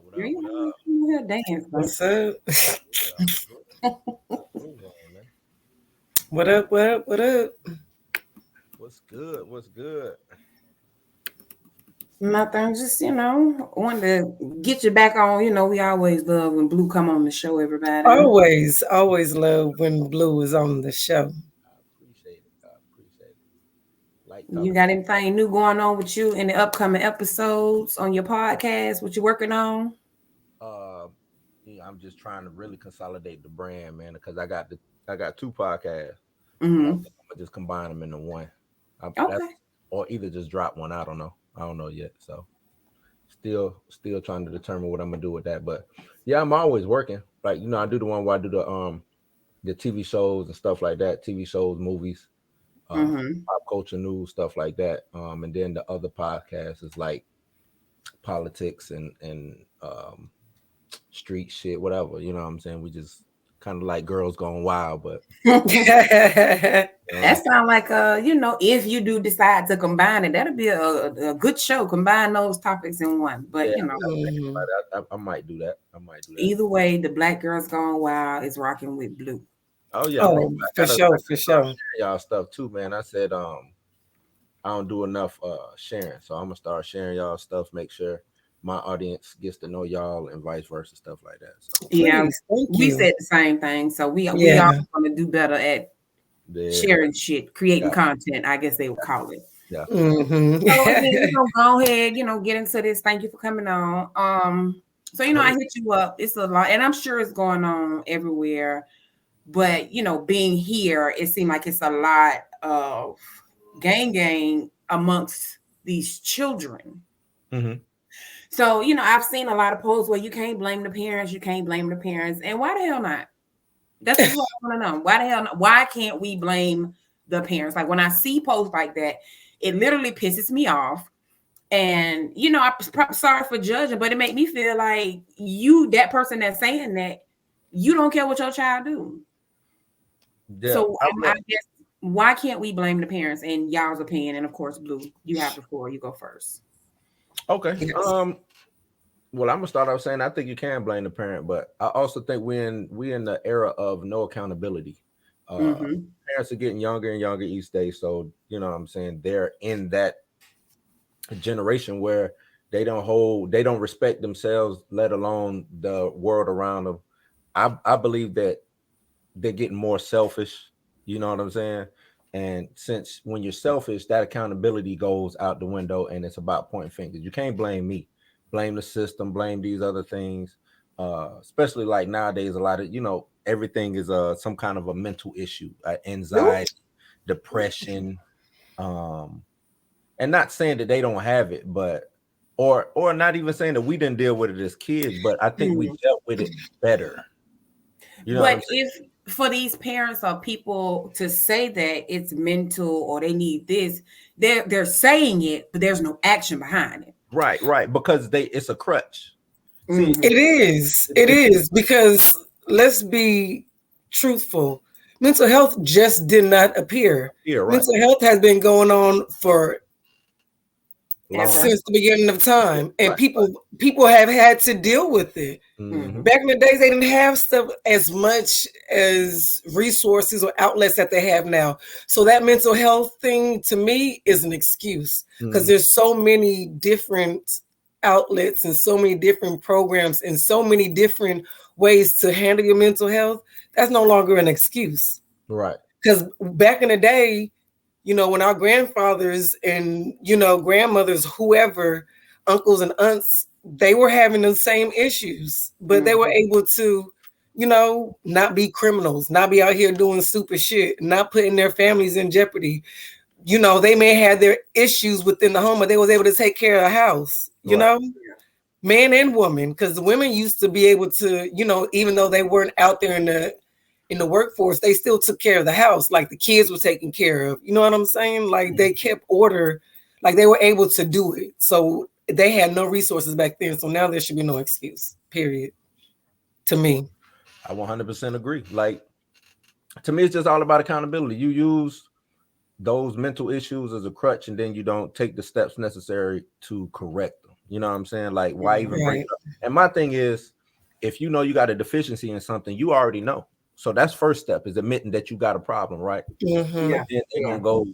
What Girl, up? you What know, up? you dance, bro. What's up? Good. I'm good. Move on, man. What up? What up? What up? What's good? What's good? Nothing, just wanted to get you back on. We always love when Blue come on the show, everybody. Always, always love when Blue is on the show. I appreciate it. I appreciate it. Like You talking. got anything new going on with you in the upcoming episodes on your podcast? What you working on? Uh, I'm just trying to really consolidate the brand, man, because I got two podcasts, but I Mm-hmm. think I'm gonna just combine them into one. That's Okay. or either just drop one. I don't know. I don't know yet. So still trying to determine what I'm gonna do with that. But yeah, I'm always working. Like I do the one where I do the TV shows and stuff like that, TV shows, movies, Mm-hmm. pop culture news, stuff like that. And then the other podcast is like politics and street shit, whatever. You know what I'm saying? We just kind of like girls going wild, but That um, sounds like if you do decide to combine it, that'll be a good show. Combine those topics in one. But yeah, I'm thinking Mhm. about it. I might do that. I might do that. either way, the Black Girls Gone Wild is rocking with Blue. Oh yeah, bro. Oh, for sure, for Start sure. sharing y'all stuff too, man. I said I don't do enough sharing. So I'm gonna start sharing y'all stuff, make sure my audience gets to know y'all and vice versa, stuff like that. So Yeah, Please, thank we you. said the same thing. So we all Yeah. want to do better at yeah, sharing shit, creating yeah, content. I guess they would call it. yeah. Hmm. So again, we're gonna go ahead, get into this. Thank you for coming on. So I Cool. hit you up. It's a lot, and I'm sure it's going on everywhere. But being here, it seemed like it's a lot of gang amongst these children. Hmm. So I've seen a lot of posts where you can't blame the parents, you can't blame the parents, and why the hell not? That's just what I want to know. Why the hell? Why can't we blame the parents? Like when I see posts like that, it literally pisses me off. And I'm sorry for judging, but it make me feel like that person that's saying that, you don't care what your child do. Yeah. So I Look, guess why can't we blame the parents? In y'all's opinion, and of course, Blue, you have the floor. You go first. okay. Yes. Well, I'm gonna start off saying I think you can blame the parent, but I also think we in the era of no accountability. Uh, Mm-hmm. Parents are getting younger and younger each day, so you know what I'm saying they're in that generation where they don't respect themselves, let alone the world around them. I believe that they're getting more selfish. You know what I'm saying? And since when you're selfish, that accountability goes out the window, and it's about pointing fingers. You can't blame me, blame the system, blame these other things. Especially like nowadays, a lot of everything is some kind of a mental issue, anxiety, depression, um, and not saying that they don't have it, but or not even saying that we didn't deal with it as kids, but I think we dealt with it better. You know what I'm But saying? if for these parents or people to say that it's mental or they need this, they're saying it, but there's no action behind it. Right, right, because it's a crutch. See, It Mm-hmm. is. It it's is because let's be truthful. Mental health just did not appear. here, right, Mental health has been going on for long, Ever. since the beginning of time, and right, people have had to deal with it. mm-hmm. Mm-hmm. Back in the days, they didn't have stuff as much as resources or outlets that they have now. So that mental health thing to me is an excuse because Mm-hmm. there's so many different outlets and so many different programs and so many different ways to handle your mental health. That's no longer an excuse. Right, Because back in the day, when our grandfathers and, grandmothers, whoever, uncles and aunts, they were having the same issues, but they were Mm-hmm. able to, not be criminals, not be out here doing stupid shit, not putting their families in jeopardy. They may have their issues within the home, but they was able to take care of the house, right, man and woman, because the women used to be able to, even though they weren't out there in the workforce, they still took care of the house. Like the kids were taken care of. You know what I'm saying? Like they kept order, like they were able to do it. So they had no resources back then. So now there should be no excuse, period, to me. I 100% agree. Like to me, it's just all about accountability. You use those mental issues as a crutch, and then you don't take the steps necessary to correct them. You know what I'm saying? Like, why even bring Right. it up? And my thing is, if you know you got a deficiency in something, you already know. So that's first step is admitting that you got a problem, right? Mm-hmm. Yeah. Then they're gonna go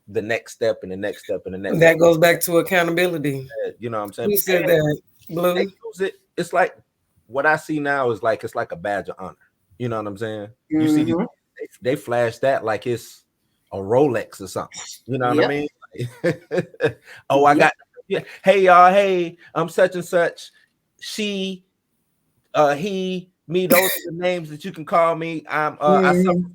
the next step and the next step and the next That step. goes back to accountability. You know what I'm saying? Who said And that? they Blue? use it. It's like what I see now is like it's like a badge of honor. You know what I'm saying? You see these, Mhm. they flash that like it's a Rolex or something. You know what I Yep. mean? Oh, I Yep. got yeah. Hey y'all, hey, I'm such and such. She, he, me, those are the names that you can call me. I suffer Mhm.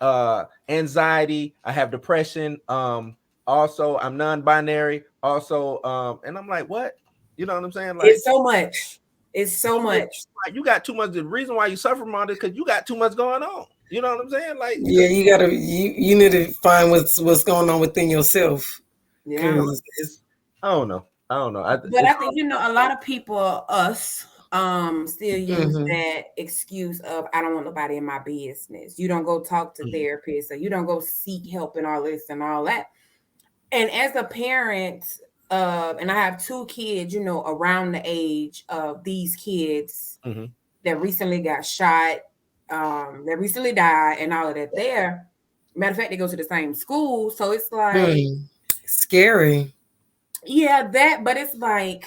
from anxiety, I have depression. Also I'm non-binary, also and I'm like, what? You know what I'm saying? Like It's so much. It's so you much. like you got too much. The reason why you suffer from it because you got too much going on. You know what I'm saying? Like, Yeah, you need to find what's going on within yourself. Yeah. Cause it's I don't know. I don't know. But I think a lot of people, us, still use Mhm. that excuse of I don't want nobody in my business. You don't go talk to therapists, or you don't go seek help and all this and all that. And as a parent, and I have two kids, around the age of these kids Mhm. that recently got shot, that recently died, and all of that. There, matter of fact, they go to the same school, so it's like, Scary. yeah, that. But it's like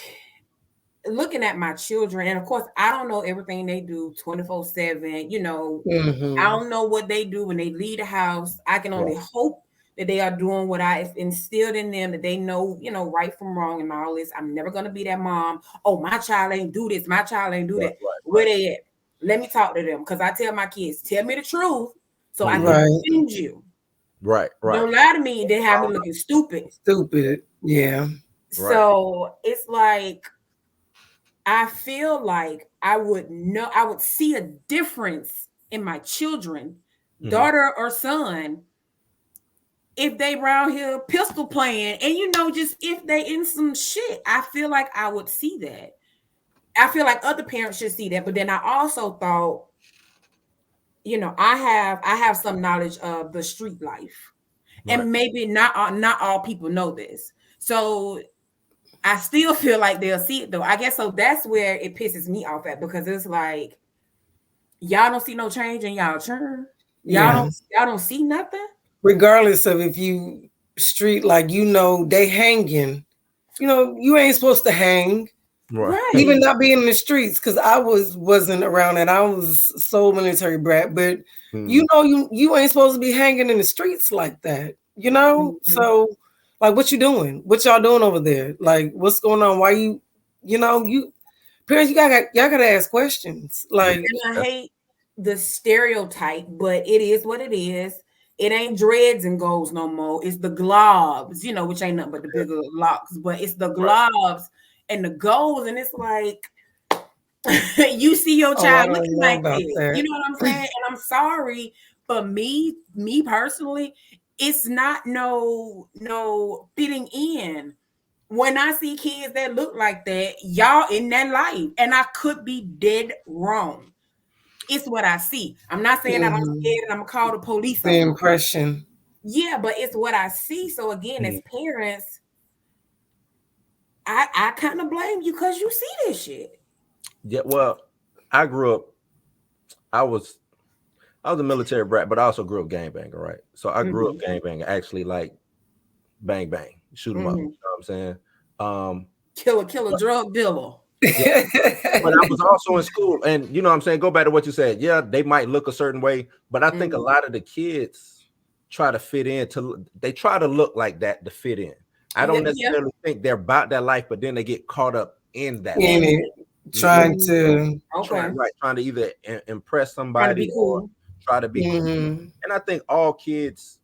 looking at my children, and of course, I don't know everything they do 24/7. I Mm-hmm. don't know what they do when they leave the house. I can only Right. hope that they are doing what I instilled in them, that they know, right from wrong and all this. I'm never gonna be that mom. Oh, my child ain't do this. My child ain't do Right. that. Right. Where they at? Let me talk to them because I tell my kids, tell me the truth so I can Mhm. Right. defend you. Right. Right. Don't lie to me and then have me looking stupid. Stupid. Yeah. Right. So it's like I feel like I would see a difference in my children, Mhm. daughter or son, if they around here pistol playing and just if they in some shit. I feel like I would see that. I feel like other parents should see that. But then I also thought, I have some knowledge of the street life. Right. And maybe not all people know this. So I still feel like they'll see it though. I guess so that's where it pisses me off at because it's like y'all don't see no change in y'all churn. Y'all Yeah. don't y'all don't see nothing. Regardless of if you street like they hanging. You ain't supposed to hang. Right. Even Right. not being in the streets, because I wasn't around it. I was so military brat, but Mhm. you ain't supposed to be hanging in the streets like that. Mhm. So like, what you doing? What y'all doing over there? Like, what's going on? Why you parents? Y'all gotta ask questions. Yeah. Like, And I hate the stereotype, but it is what it is. It ain't dreads and goals no more. It's the globs, which ain't nothing but the bigger locks, but it's the Right. globs and the goals. And it's like you see your oh, I child don't looking know like about this. You that. know what I'm saying? And I'm sorry, but me personally, it's not no fitting in. When I see kids that look like that, y'all in that life, and I could be dead wrong. It's what I see. I'm not saying that I'm Mhm. scared and I'm gonna call the police The on them. impression. Yeah, but it's what I see. So again, as Mhm. parents, I kind of blame you because you see this shit. Yeah. Well, I grew up. I was I was a military brat, but I also grew up gangbanger, right? So I grew up Mm-hmm. gangbanger, actually like bang bang, shoot 'em up. Mm-hmm. You know what I'm saying? Um, Killer, drug dealer. yeah, but I was also in school, and you know what I'm saying, go back to what you said. Yeah, they might look a certain way, but I think a Mm-hmm. lot of the kids try to fit in they try to look like that to fit in. I Yeah, don't yeah. necessarily think they're about that life, but then they get caught up in that life. In And it, You trying mm-hmm. to. Okay. trying to either impress Trying to somebody be or cool. try to be cool. Mhm. And I think all kids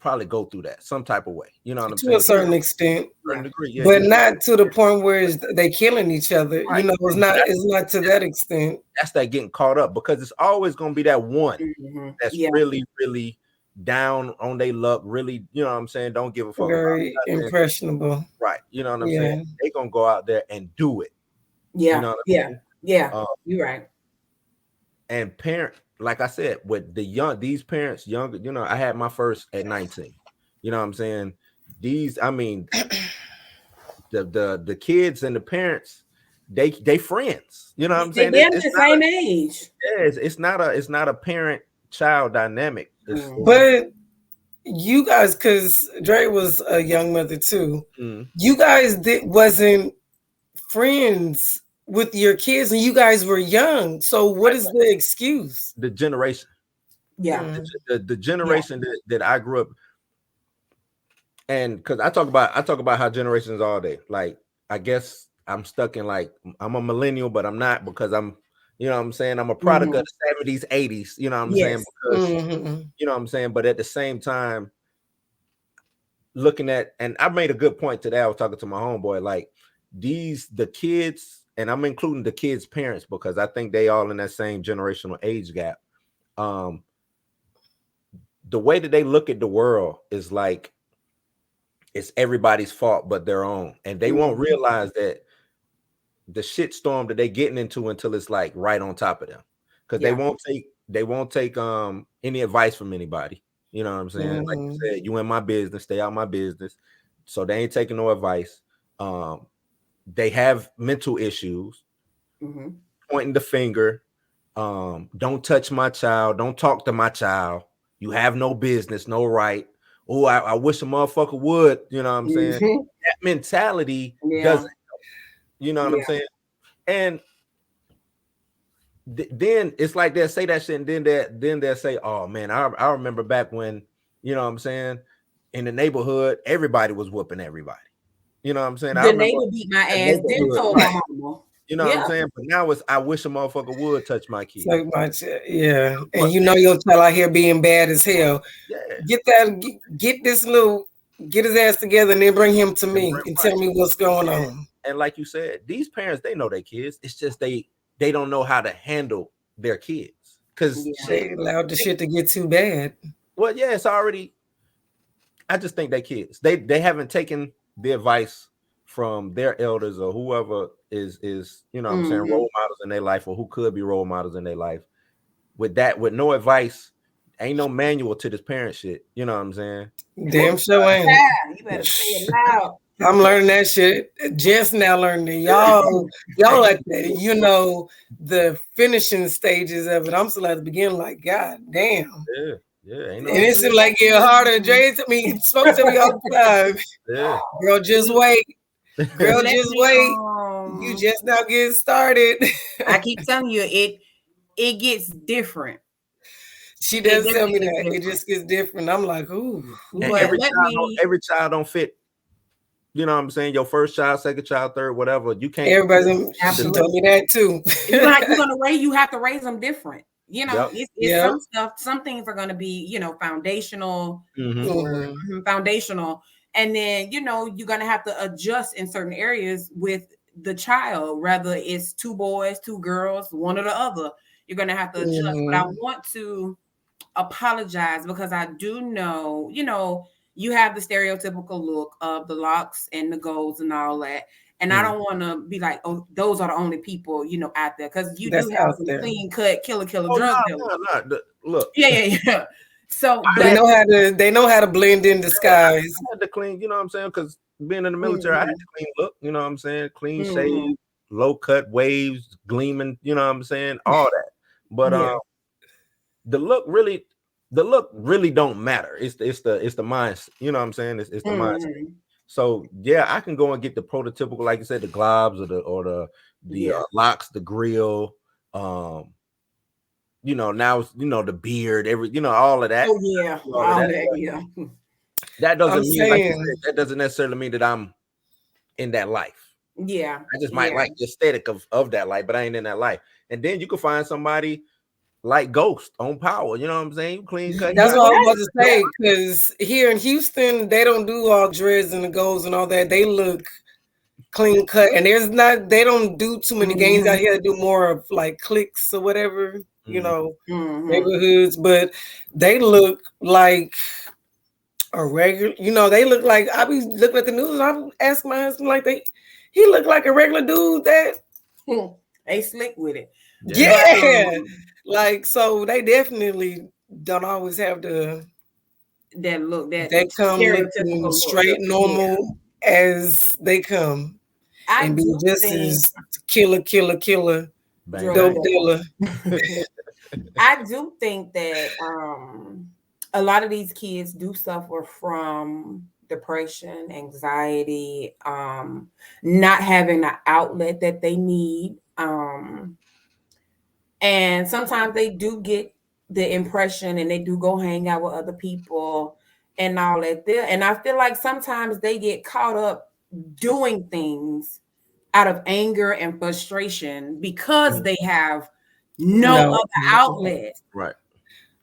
probably go through that some type of way. You know what I'm To a saying? To Yeah, certain extent, a certain yeah. degree. Yeah, but you not to the point where they killing each other. right. It's not to that extent. That's that getting caught up because it's always gonna be that one Mm-hmm. that's Yeah. really, really down on their luck, really, you know what I'm saying? Don't give a fuck about Very nothing. impressionable. Right. You know what I'm saying? Yeah. They gonna go out there and do it. You Yeah. know what I Yeah. mean? Yeah. Um, You're right. and parent, like I said, with these parents, younger, I had my first at 19. You know what I'm saying? These, I mean, the kids and the parents, they friends. You know what I'm saying? They're the same age. Yeah, it's not a parent child dynamic. But you guys, because Dre was a young mother too, you guys wasn't friends with your kids, and you guys were young. So what is the excuse? The generation. Yeah. The generation that I grew up, and because I talk about how generations all day. Like, I guess I'm stuck in, like, I'm a millennial, but I'm not, because I'm, you know what I'm saying, I'm a product of the 70s, 80s, you know what I'm saying? Because you know what I'm saying, but at the same time, looking at, and I made a good point today. I was talking to my homeboy, like, the kids, and I'm including the kids' parents, because I think they all in that same generational age gap. The way that they look at the world is like it's everybody's fault but their own, and they won't realize that the shit storm that they getting into until it's like right on top of them, because they won't take any advice from anybody. You know what I'm saying? Like you said, you in my business, stay out my business. So they ain't taking no advice. They have mental issues, pointing the finger. Don't touch my child. Don't talk to my child. You have no business, no right. Oh, I wish a motherfucker would. You know what I'm saying? That mentality doesn't help. You know what I'm saying? And then it's like they'll say that shit, and then they'll say, "Oh man, I remember back when, you know what I'm saying, in the neighborhood, everybody was whooping everybody." You know what I'm saying? The neighbor beat my ass. Then told my mama. You know what I'm saying? But now it's, I wish a motherfucker would touch my kid. So much, yeah. And you know your child out here being bad as hell. Yeah. Get his ass together and then bring him to me and tell me what's going on. And like you said, these parents, they know their kids. It's just they don't know how to handle their kids. Because they allowed the shit to get too bad. Well, yeah, it's already, I just think they kids. They haven't taken the advice from their elders or whoever is you know what I'm saying, role models in their life, or who could be role models in their life. With no advice, ain't no manual to this parent shit. You know what I'm saying? Damn sure ain't. You better say it loud. I'm learning that shit. Just now learning it. Y'all at the, you know, the finishing stages of it. I'm still at the beginning, like, God damn. Yeah. And it seems like getting harder. Jay to me, spoke to me all the time. Yeah. Girl, just wait. Girl, just wait. You just now getting started. I keep telling you, it gets different. She does tell me that it just gets different. I'm like, ooh. Every child don't fit. You know what I'm saying? Your first child, second child, third, whatever. You can't. She told me that too. It's like you have to raise them different. You know, it's some stuff. Some things are going to be, you know, foundational, foundational. And then, you know, you're going to have to adjust in certain areas with the child, whether it's 2 boys, 2 girls, one or the other. You're going to have to adjust. But I want to apologize because I do know, you know, you have the stereotypical look of the locks and the golds and all that. And I don't want to be like, oh, those are the only people, you know, out there. Because you do have some clean cut, killer drug dealers. Look. Yeah. So they know how to blend in disguise. I had to clean, you know what I'm saying? Because being in the military, I had to clean look, you know what I'm saying? Clean shave, low cut, waves, gleaming, you know what I'm saying? All that. But the look really don't matter. It's the mind, you know what I'm saying? It's the mindset. So yeah, I can go and get the prototypical, like you said, the globs or the locks, the grill, you know, now you know the beard, all of that. Oh yeah, all that. That doesn't mean, like you said, that doesn't necessarily mean that I'm in that life. Yeah, I just might like the aesthetic of that life, but I ain't in that life. And then you can find somebody like Ghost on Power, you know what I'm saying? Clean cut. That's what I was about to say, because here in Houston, they don't do all dreads and the golds and all that. They look clean cut, and they don't do too many games out here. They do more of like cliques or whatever, you know, neighborhoods, but they look like a regular, you know, they look like, I be looking at the news and I ask my husband, like, he look like a regular dude that they slick with it. Yeah. Like, so they definitely don't always have that look, that come looking straight, normal. as they come I and be do just think as killer, Bang, dope bang. dealer. I do think that a lot of these kids do suffer from depression, anxiety, not having an outlet that they need. And sometimes they do get the impression and they do go hang out with other people and all that there. And I feel like sometimes they get caught up doing things out of anger and frustration because they have no No. other outlet. Right.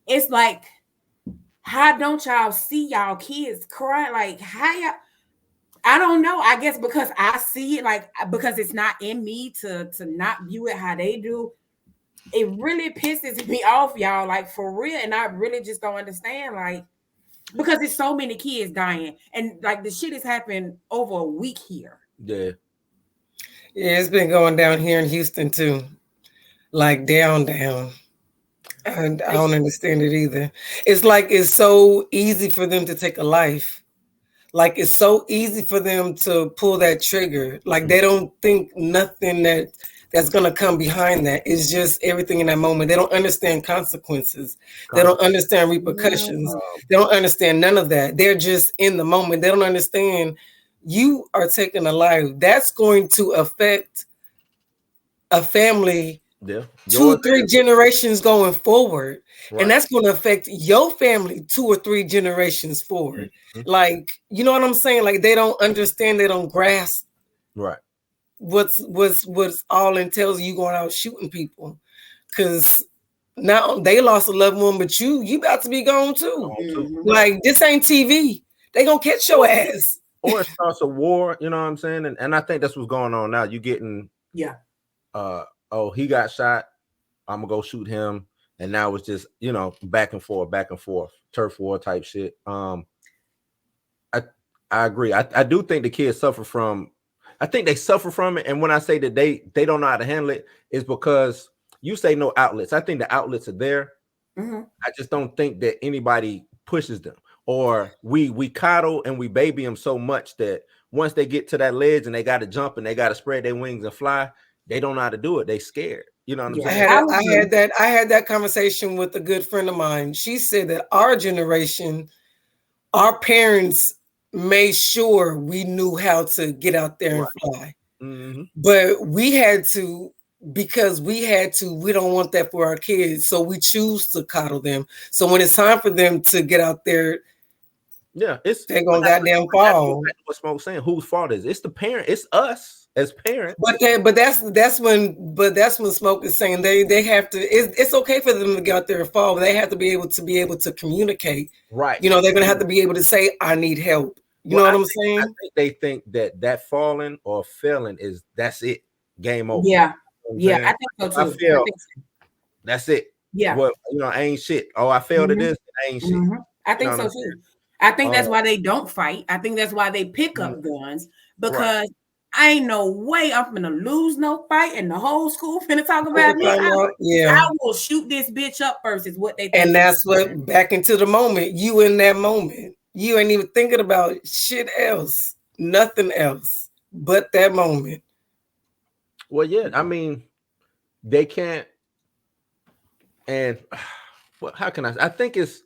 It's like, how don't y'all see y'all kids cry? Like, how y'all? I don't know. I guess because I see it, like because it's not in me to not view it how they do. It really pisses me off, y'all. Like for real, and I really just don't understand. Like because it's so many kids dying, and like the shit has happened over a week here. Yeah. Yeah, it's been going down here in Houston too. Like down. And I don't understand it either. It's like it's so easy for them to take a life. Like it's so easy for them to pull that trigger. Like they don't think nothing that's gonna come behind that. It's just everything in that moment. They don't understand consequences. They don't understand repercussions. They don't understand none of that. They're just in the moment. They don't understand you are taking a life. That's going to affect a family Yeah. 2-3 generations going forward. Right. And that's going to affect your family 2 or 3 generations forward. Mm-hmm. Like, you know what I'm saying? Like they don't understand, they don't grasp Right. what's all entails you going out shooting people. Cause now they lost a loved one, but you about to be gone too. Mhm. Like this ain't TV. They gonna catch your ass. Or it starts a war, you know what I'm saying? And I think that's what's going on now. You getting oh, he got shot, I'm gonna go shoot him. And now it's just, you know, back and forth, turf war type shit. I agree. I do think the kids suffer from, I think they suffer from it. And when I say that they don't know how to handle it, is because you say no outlets. I think the outlets are there. Mm-hmm. I just don't think that anybody pushes them, or we coddle and we baby them so much that once they get to that ledge and they got to jump and they got to spread their wings and fly, they don't know how to do it. They scared. You know what I'm saying? I had that conversation with a good friend of mine. She said that our generation, our parents made sure we knew how to get out there and fly. Mm-hmm. But we had to, because we don't want that for our kids. So we choose to coddle them. So when it's time for them to get out there, they're gonna goddamn fall. What Smoke's saying, whose fault is it? It's the parent, it's us as parents. But that's when Smoke is saying they have to, it's okay for them to get out there and fall, but they have to be able to communicate. Right. You know, they're gonna have to be able to say, I need help. You know what I'm saying? I think they think that falling or failing that's it. Game over. Yeah. You know I think so too. I feel that's it. Yeah. Well, you know, I ain't shit. Oh, I failed at this, I ain't shit. I think so too. I think that's why they don't fight. I think that's why they pick up guns, because I ain't no way I'm gonna lose no fight and the whole school finna talk about me. I will shoot this bitch up first, is what they think. And that's what, back into the moment, you in that moment. You ain't even thinking about shit else, nothing else but that moment. Well, yeah, I mean, they can't. And well, how can I think it's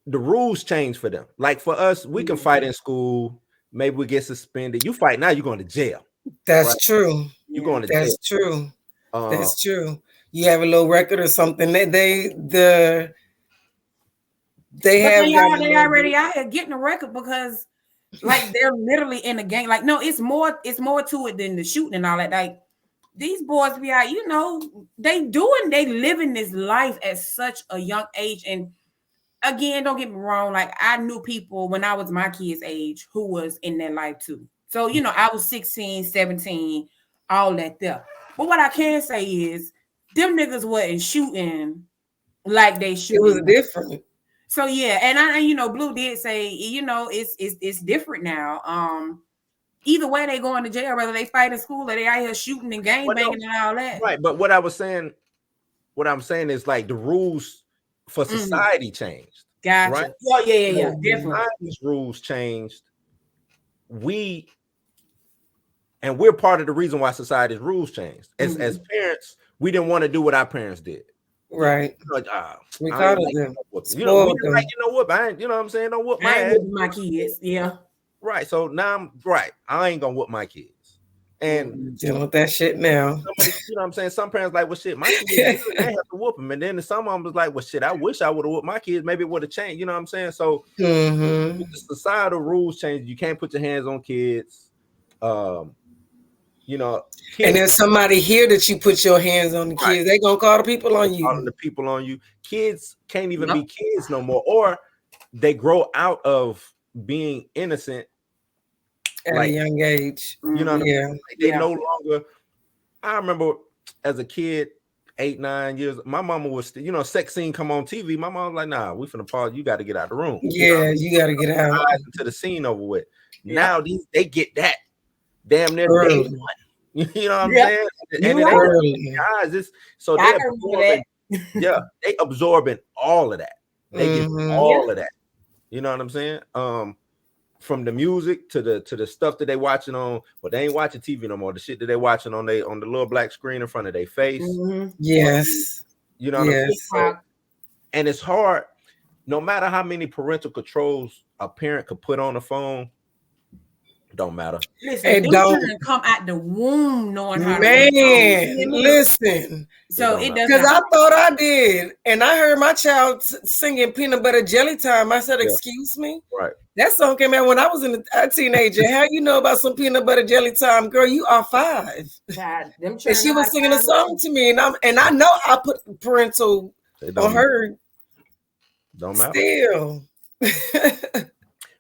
the rules change for them. Like for us, we can fight in school. Maybe we get suspended. You fight now, you're going to jail. That's true. You're going to That's jail. True. That's true. You have a little record or something. They already out here getting a record because like they're literally in the game. Like, no, it's more to it than the shooting and all that. Like these boys be out, you know, they living this life at such a young age. And again, don't get me wrong, like I knew people when I was my kid's age who was in that life too. So, you know, I was 16, 17, all that there. But what I can say is them niggas wasn't shooting like they shoot. It was different. So yeah, and I, you know, Blue did say, you know, it's different now. Either way, they going to jail, whether they fight in school or they out here shooting and gang banging and all that. Right, but what I'm saying is like the rules for society changed. Gotcha. Right? Oh yeah, definitely. Society's rules changed. we're part of the reason why society's rules changed. As parents, we didn't want to do what our parents did. Right. Like, We I caught ain't like, them. you know, we Spoiled didn't like, whoop. I ain't, you know what I'm saying? Don't whoop my I ain't ass. with my kids. Yeah. Right. So now I'm right. I ain't gonna whoop my kids. And dealing with that shit now. somebody, you know what I'm saying? Some parents like, well, shit, my kids, they have to whoop them. And then some of them was like, well, shit, I wish I would have whooped my kids. Maybe it would have changed. You know what I'm saying? So with the societal rules change. You can't put your hands on kids. You know, kids, and there's somebody here that you put your hands on the kids. They gonna call the people on you. Calling the people on you. Kids can't even be kids no more, or they grow out of being innocent at a young age. You know what I mean? Like they no longer. I remember as a kid, 8, 9 years, my mama was still, you know, sex scene come on TV. My mom was like, nah, we finna pause. You got to get out of the room. Yeah, you got to get out. Into the scene over with. Now they get that damn near day one. You know what I'm saying? And it so they're absorbing, they absorbing all of that. They get all of that. You know what I'm saying? From the music to the stuff that they watching on, but they ain't watching TV no more. The shit that they watching on the little black screen in front of their face. Yes. You know what I'm saying? And it's hard, no matter how many parental controls a parent could put on the phone, don't matter. Listen, them children come out the womb knowing how to listen. So it does because I thought I did, and I heard my child singing Peanut Butter Jelly Time. I said, "Excuse me." Right. That song came out when I was a teenager. How you know about some Peanut Butter Jelly Time, girl? You are 5. God, and she was singing a song to me, and I know I put parental on her. Don't matter. Still.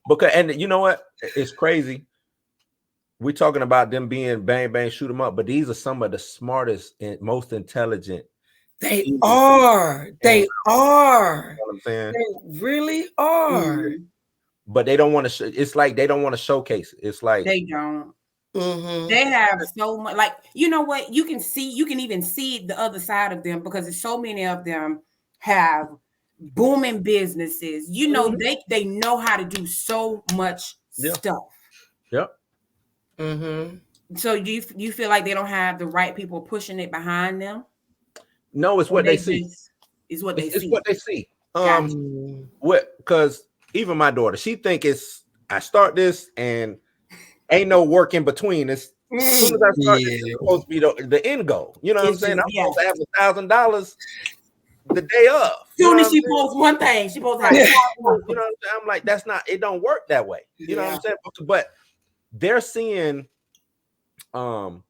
Because and you know what? It's crazy. We're talking about them being bang, bang, shoot them up, but these are some of the smartest and most intelligent. They are. They are. You know what I'm saying? They really are. But they don't want to. It's like they don't want to showcase it. It's like they don't. They have so much. Like, you know what? You can even see the other side of them because there's so many of them have booming businesses. You know, they know how to do so much stuff. Yep. So you feel like they don't have the right people pushing it behind them? No, it's what they see. It's what they see. It's what they see. Because even my daughter, she think I start this and ain't no work in between. It's as soon as I start this, it's supposed to be the end goal. You know what I'm saying? I'm supposed to have $1,000 the day of. Soon as she posts one thing, she posts. You know what I'm saying? I'm like, that's not. It don't work that way. You know what I'm saying? But they're seeing the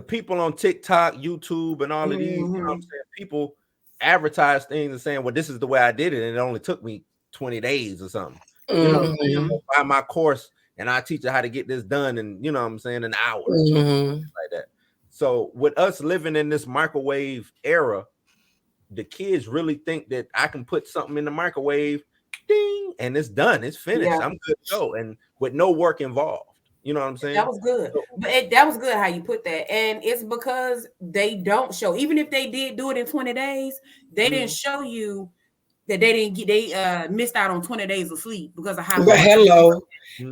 people on TikTok, YouTube, and all of these, you know what I'm saying, people advertise things and saying, well, this is the way I did it, and it only took me 20 days or something. You know what I'm saying? Buy my course and I teach you how to get this done in, you know what I'm saying, an hour. Like that. So with us living in this microwave era, the kids really think that I can put something in the microwave, ding, and it's done. It's finished. I'm good to go. And with no work involved. You know what I'm saying? That was good. But that was good how you put that. And it's because they don't show, even if they did do it in 20 days, they didn't show you that they missed out on 20 days of sleep because of how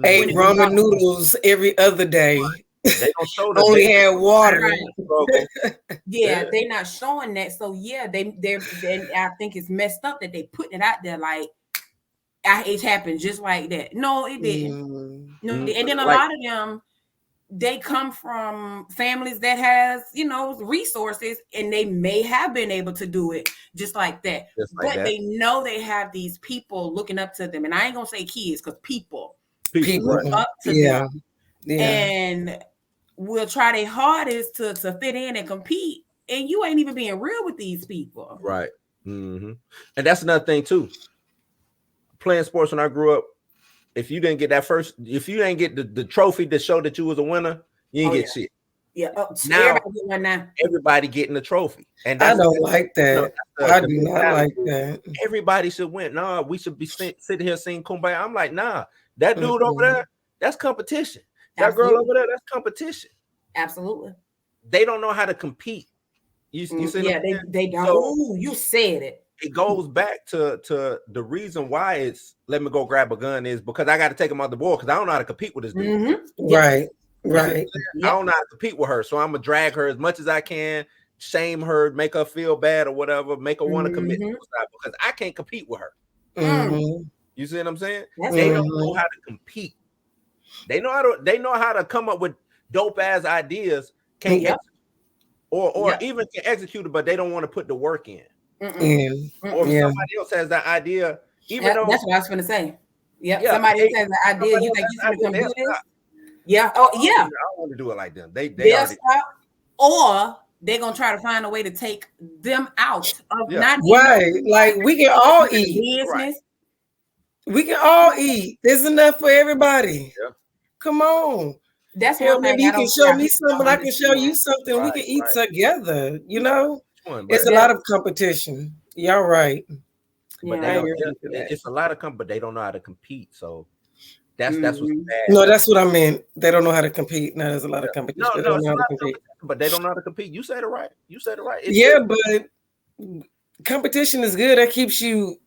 ate ramen noodles every other day. They don't show only had water. They're not showing that. So I think it's messed up that they putting it out there like it happened just like that. No, it didn't. No, and then a lot of them, they come from families that has, you know, resources, and they may have been able to do it just like that. They know they have these people looking up to them, and I ain't gonna say kids because people look up to them, and will try their hardest to fit in and compete, and you ain't even being real with these people, right? And that's another thing too. Playing sports when I grew up, if you didn't get the trophy to show that you was a winner, you didn't get shit. Now everybody getting the trophy, and I don't like that. I do not like that. Everybody should win. Nah, we should be sitting here singing Kumbaya. I'm like, nah, that dude over there, that's competition. That girl over there, that's competition. Absolutely. They don't know how to compete. You see? They don't. So, you said it. it goes back to the reason why it's let me go grab a gun is because I got to take him out the board because I don't know how to compete with this dude. Mm-hmm. Right. You see what I'm Right. saying? I don't know how to compete with her, so I'm gonna drag her as much as I can, shame her, make her feel bad or whatever, make her want to commit suicide because I can't compete with her. Mhm. You see what I'm saying? That's They right. don't know how to compete. They know how to come up with dope ass ideas, can't Yep. execute, or Yep. even can execute it, but they don't want to put the work in. Yeah. Or if Yeah. somebody else has that idea, even Yep, though that's what I was gonna say. Yep. yeah, Somebody else has an idea. somebody You else think has you an finna come idea, do they'll this? stop. Yeah. Oh, yeah. I don't want to do it like them. They They'll already stop, or they're gonna try to find a way to take them out of not Right. Like we can all eat. business. We can all eat. There's enough for everybody. Yeah. Come on. That's Hell, one thing maybe you I can don't show think me people something. don't I can show you understand. something. We can eat together. You know, But it's a lot of competition. Y'all right. But Yeah. it's a lot of but they don't know how to compete. So that's what's bad. No, that's what I meant. They don't know how to compete. No, there's a lot of competition. No, They don't it's know a how lot to of compete. but they don't know how to compete. You said it right. Yeah, but competition is good. That keeps you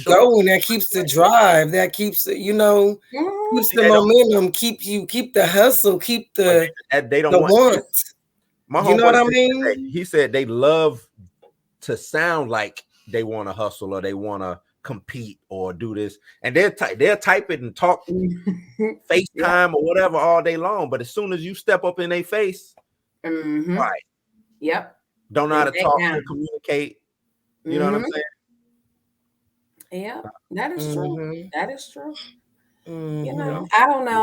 going. That keeps the drive. That keeps the, keeps the momentum. Keep the hustle. Keep the they don't the want want. My You know what I homeboy mean? said, he said they love to sound like they want to hustle or they want to compete or do this, and they'll type it and talk FaceTime or whatever all day long. But as soon as you step up in their face, right? Yep. Don't know how to talk or communicate. You know what I'm saying? Yeah, that is true. That is true. You know, Mm-hmm. I don't know.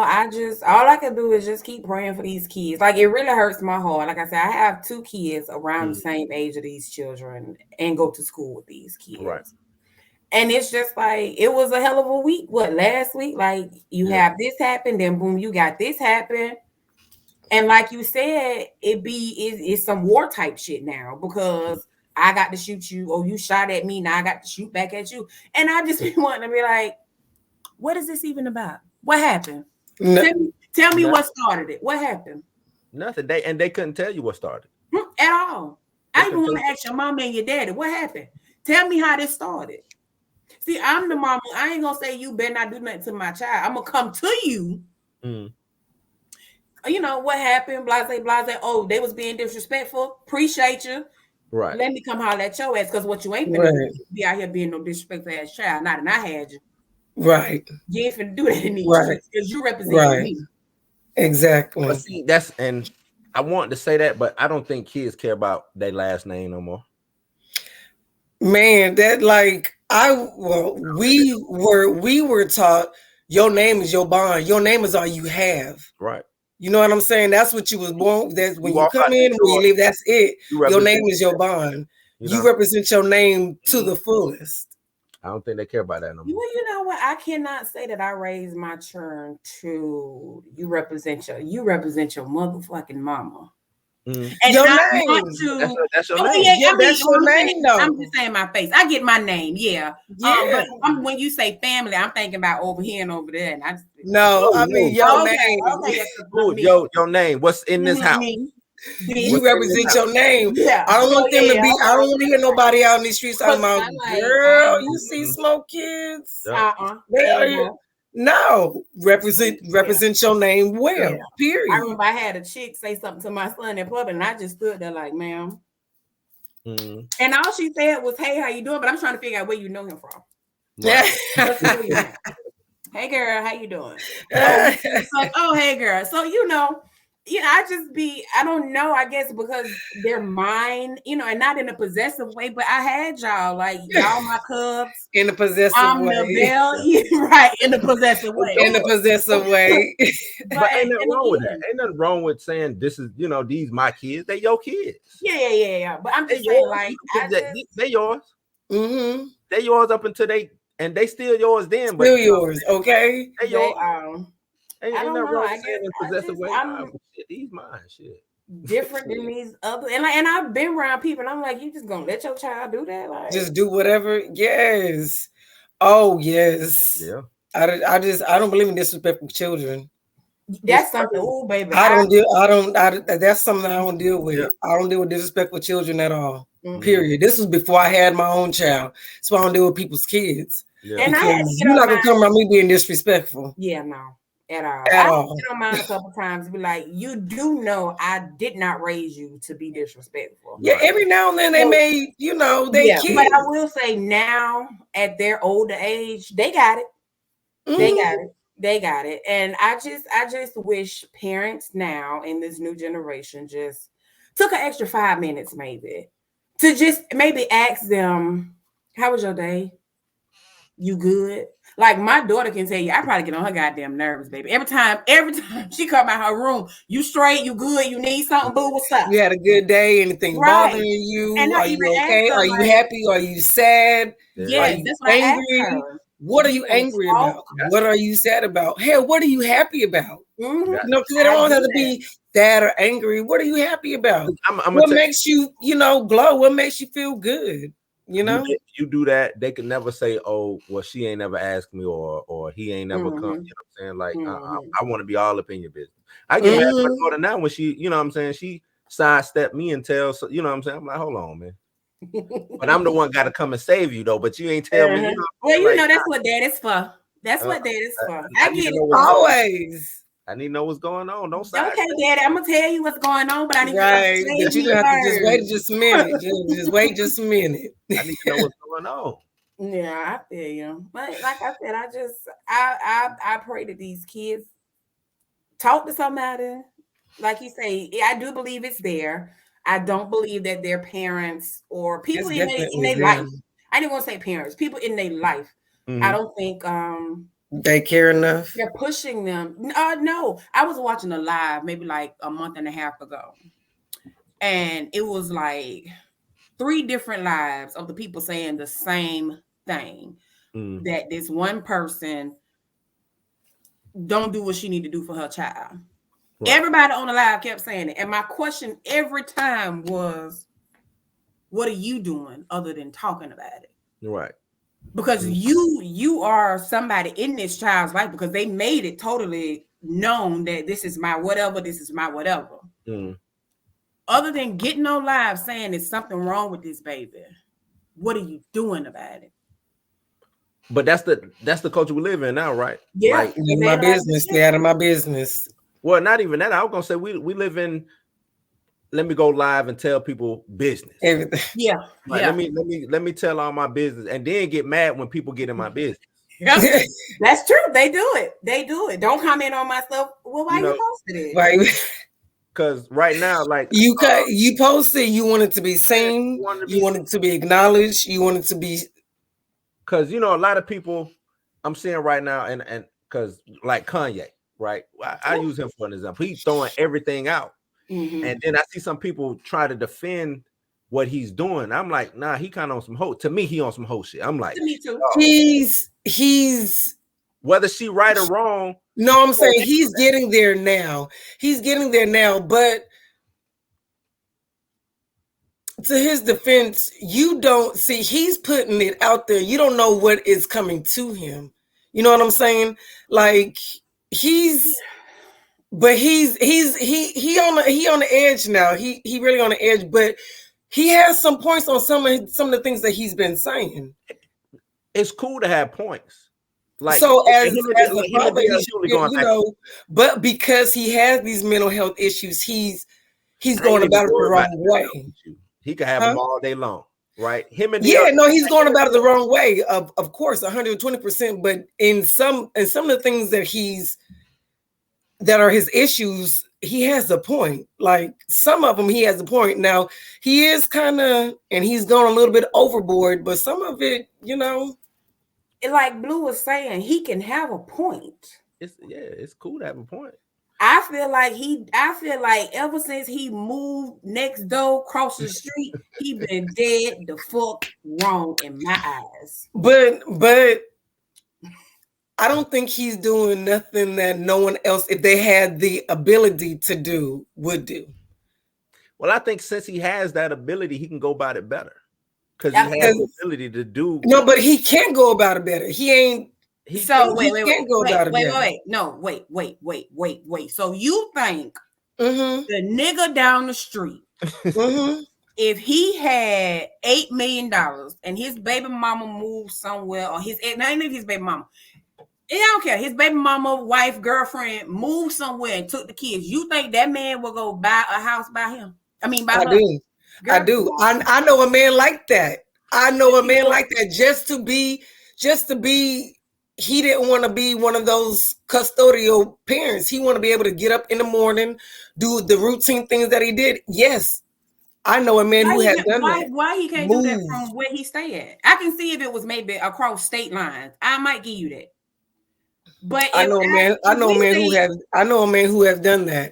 All I can do is just keep praying for these kids. Like it really hurts my heart. Like I said, I have 2 kids around the same age of these children and go to school with these kids. Right. And it's just like it was a hell of a week. What last week? Like you have this happen, then boom, you got this happen. And like you said, it's some war type shit now because I got to shoot you, or you shot at me, now I got to shoot back at you. And I just be wanting to be like, what is this even about? What happened? No, tell me what started it. What happened? Nothing. They couldn't tell you what started at all. I even want to ask your mama and your daddy, what happened? Tell me how this started. See, I'm the mama. I ain't gonna say you better not do nothing to my child. I'm gonna come to you. You know what happened? Blase. Oh, they was being disrespectful. Appreciate you. Right. Let me come holler at your ass because what you ain't finna do is be out here being no disrespectful ass child. Not and I had you. Right. You ain't finna do that in these streets because you represent me. Exactly. But see, and I want to say that, but I don't think kids care about their last name no more. Man, that we were taught your name is your bond. Your name is all you have. Right. You know what I'm saying? That's what you was born. That's when you come in, when you leave, that's it. Your name is your bond. You represent your name to the fullest. I don't think they care about that no more. Well, you know what? I cannot say that I raised my children to you represent your motherfucking mama. And your name. That's your name. Yeah, that's your name, though. I'm just saying my face. I get my name, yeah. But when you say family, I'm thinking about over here and over there. And I mean your name. Okay, your name. What's in this house? You represent your name. Yeah. I don't want them to be. I don't want to hear nobody out in these streets talking about, girl, you see Smoke kids. No, represent your name well. Period. I remember I had a chick say something to my son in public, and I just stood there like, ma'am. And all she said was, "Hey, how you doing?" But I'm trying to figure out where you know him from. Yeah. Hey, girl, how you doing? It's like, oh, hey, girl. So I don't know, I guess because they're mine, and not in a possessive way, but I had y'all, like, y'all my cubs. In a possessive way. Right, in a possessive way. In a possessive way. But ain't nothing wrong with that. Ain't nothing wrong with saying this is, these my kids. They your kids. Yeah. But I'm just saying, like, they yours. Mm-hmm. They yours up until they still yours then. Still yours, okay? They yours. I don't know. I guess these mine shit. Different than these other, and I've been around people, and I'm like, you just gonna let your child do that? Like, just do whatever. Yes. Oh yes. Yeah. I don't believe in disrespectful children. That's something. Oh, baby. That's something I don't deal with. Yeah. I don't deal with disrespectful children at all. Mhm. Period. This was before I had my own child. So I don't deal with people's kids. Yeah. And I had to Because get you're on not gonna come around me being disrespectful. Yeah, no, at all. At I had to all. get on mine a couple times and be like, you do know I did not raise you to be disrespectful. Yeah, every now and then they may, they Yeah, kids. but I will say now at their older age, they got it. They got it. They got it. And I just wish parents now in this new generation just took an extra 5 minutes maybe to just maybe ask them, how was your day? You good? Like my daughter can tell you, I probably get on her goddamn nerves, baby. Every time she come out her room, you straight, you good, you need something, boo, what's up? You had a good day, anything bothering you? And Are you okay? Are you happy? Are you sad? Yes, are you that's what angry? I asked her. What are you angry about? What are you sad about? Hell, what are you happy about? Because they don't have to be sad or angry. What are you happy about? What makes you, glow? What makes you feel good? You do that, they can never say, "Oh, well, she ain't never asked me," or he ain't never come. You know what I'm saying? Like, I want to be all up in your business. I get mad at my daughter now when she, you know what I'm saying, she sidestep me and tells, you know what I'm saying. I'm like, hold on, man. But I'm the one got to come and save you though. But you ain't tell me. Well, that's what dad is for. That's what dad is for. I get it always. I need to know what's going on. Don't say. Okay, Daddy, I'm gonna tell you what's going on, but I need but you have to just wait just a minute. just wait just a minute. I need to know what's going on. Yeah, I feel you. But like I said, I pray that these kids talk to somebody. Like you say, I do believe it's there. I don't believe that their parents or people in their life. I didn't want to say parents, people in their life. I don't think they care enough. They're pushing them. No, I was watching a live maybe like a month and a half ago, and it was like 3 different lives of the people saying the same thing, that this one person don't do what she need to do for her child. Right. Everybody on the live kept saying it, and my question every time was, "What are you doing other than talking about it?" Right. Because you are somebody in this child's life, because they made it totally known that this is my whatever, this is my whatever. Other than getting on live saying there's something wrong with this baby, what are you doing about it? But that's the culture we live in now, right? Yeah, like, in my business, stay out of my business. Well, not even that. I was gonna say we live in. Let me go live and tell people business. Everything. Yeah. Like, let me tell all my business, and then get mad when people get in my business. Yep. That's true. They do it. Don't comment on my stuff. Well, why you posted it? Right. Because right now, like you posted, you want it to be seen, you want it to be acknowledged, you want it to be. Because a lot of people I'm seeing right now, and because like Kanye, right? I use him for an example. He's throwing everything out. And then I see some people try to defend what he's doing. I'm like, nah, he kind of on some hoe. To me, he on some hoe shit. I'm like, me too. He's whether she right or wrong. No, I'm saying he's getting there now. He's getting there now, but to his defense, you don't see, he's putting it out there. You don't know what is coming to him. You know what I'm saying? Like he's on the edge now. He really on the edge, but he has some points on some of the things that he's been saying. It's cool to have points. Like, so as a father, but because he has these mental health issues, he's going about it the wrong way. He could have them all day long, right? Him and he's going about it the wrong way. Of course, 120%. But in some of the things that are his issues, he has a point. Like some of them, he has a point. Now he is and he's gone a little bit overboard, but some of it, like Blue was saying, he can have a point. It's cool to have a point. I feel like ever since he moved next door, across the street, he been dead the fuck wrong in my eyes. But I don't think he's doing nothing that no one else, if they had the ability to do, would do. Well, I think since he has that ability, he can go about it better. Because he has the ability to do. No, but he can't go about it better. He ain't. So wait. No, wait. So you think the nigga down the street, if he had $8 million and his baby mama moved somewhere, or not even his baby mama, I don't care, his baby mama, wife, girlfriend moved somewhere and took the kids, you think that man will go buy a house by him? I mean, by her? I do. I know a man like that. Just to be, he didn't want to be one of those custodial parents. He want to be able to get up in the morning, do the routine things that he did. Yes. I know a man who has done that. Why he can't do that from where he stay at? I can see if it was maybe across state lines. I might give you that. But I know a man who has done that.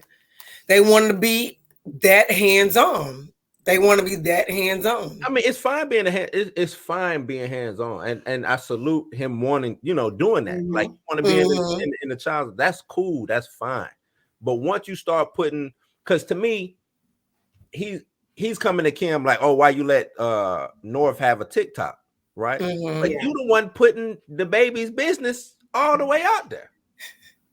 They want to be that hands-on. I mean, it's fine being hands-on, and I salute him wanting, doing that. Like, you want to be in the child. That's cool. That's fine. But once you start putting, because to me, he's coming to Kim like, oh, why you let North have a TikTok, right? But you the one putting the baby's business all the way out there.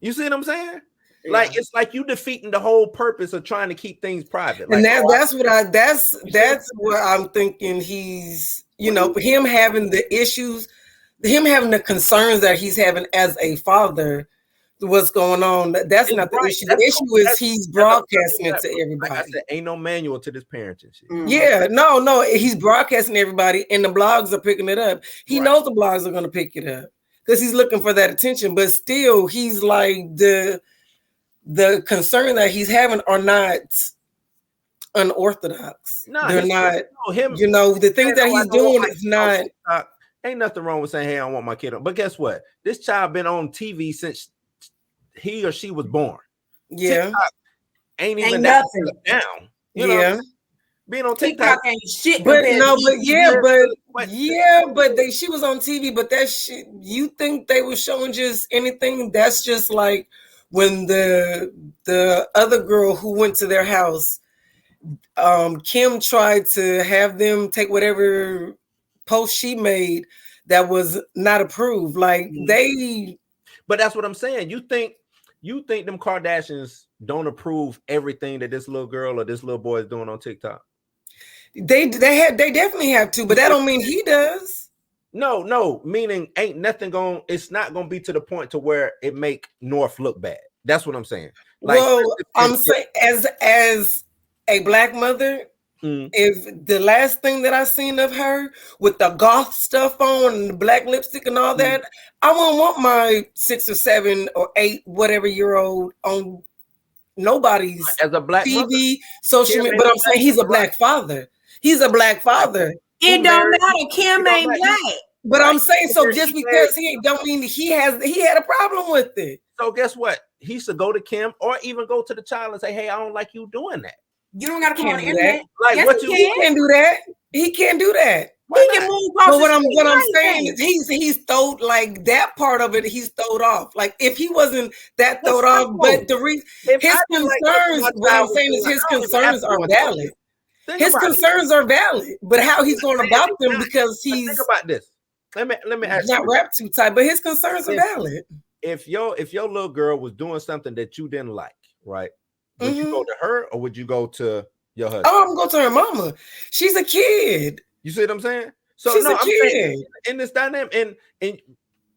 You see what I'm saying? Yeah. Like, it's like you defeating the whole purpose of trying to keep things private. Like, and that's where I'm thinking he's, him having the issues, him having the concerns that he's having as a father. What's going on? That's not the issue. The issue is he's broadcasting it to everybody. Like I said, ain't no manual to this parenting shit. Yeah, no, he's broadcasting everybody, and the blogs are picking it up. He knows the blogs are going to pick it up because he's looking for that attention. But still, he's like the concern that he's having are not unorthodox. No, they're not. The things that he's doing is not. Ain't nothing wrong with saying, "Hey, I don't want my kid on." But guess what? This child been on TV since he or she was born. Yeah, TikTok ain't even nothing down. Being on TikTok ain't shit. But she was on TV. But that shit, you think they were showing just anything? That's just like when the other girl who went to their house, Kim tried to have them take whatever post she made that was not approved. Like But that's what I'm saying. You think them Kardashians don't approve everything that this little girl or this little boy is doing on TikTok? They definitely have to, but that don't mean he does. No, meaning ain't nothing it's not gonna be to the point to where it make North look bad. That's what I'm saying. Like, I'm saying as a black mother, if the last thing that I seen of her with the goth stuff on and the black lipstick and all that, I won't want my 6 or 7 or 8 whatever year old on nobody's as a black TV, mother. Social media. But I'm saying he's a black father. He's a black father. It don't matter. Kim ain't black. But I'm saying, so just because he don't mean he had a problem with it. So guess what? He should go to Kim or even go to the child and say, "Hey, I don't like you doing that." You don't gotta come on the internet. Like, yes, he can't do that. He can't do that. He can move. But what I'm saying is he's throwed like that part of it. He's throwed off. Like if he wasn't that throwed off, but the reason his concerns. What I'm saying is his concerns are valid. His concerns are valid, but how he's going about them because he's think about this. Let me ask you. Not rap too tight, but his concerns are valid. If your little girl was doing something that you didn't like, right? Would you go to her or would you go to your husband? Oh, I'm going to her mama. She's a kid. You see what I'm saying? So she's a kid. In this dynamic, and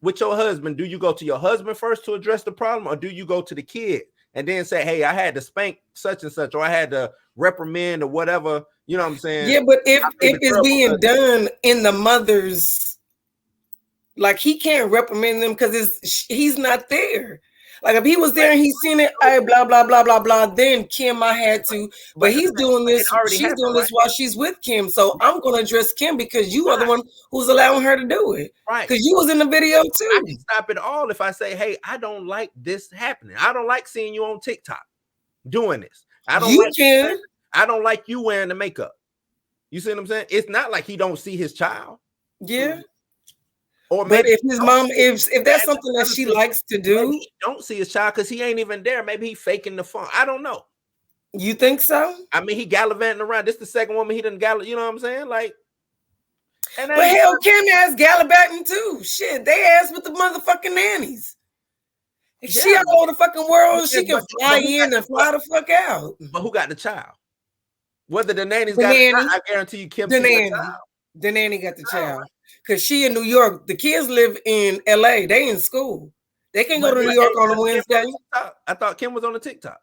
with your husband, do you go to your husband first to address the problem, or do you go to the kid and then say, "Hey, I had to spank such and such, or I had to reprimand or whatever"? You know what I'm saying? Yeah, but if it's being done in the mother's, like he can't reprimand them because he's not there. Like if he was there and he's seen it, hey, blah blah blah blah blah. Then Kim, I had to, but he's doing this. She's doing this while she's with Kim. So I'm going to address Kim because you are the one who's allowing her to do it. Right? Because you was in the video too. I can stop it all if I say, "Hey, I don't like this happening. I don't like seeing you on TikTok doing this. I don't like you wearing the makeup." You see what I'm saying? It's not like he don't see his child. Yeah. Or maybe if his mom, if that's something that she likes to do, he don't see his child because he ain't even there. Maybe he faking the phone. I don't know. You think so? I mean, he gallivanting around. This is the second woman he didn't gallivant. You know what I'm saying? Like, And But hell, Kim ass gallivanting too. Shit, they ass with the motherfucking nannies. If she all over the fucking world, she can fly in and fly the fuck out. But who got the child? Whether the nanny's The got nanny. it or not, I guarantee you Kim The sees nanny. the child. The nanny got the child. Because she in New York. The kids live in LA. They in school. They can't go to New York on a Wednesday. I thought Kim was on the TikTok.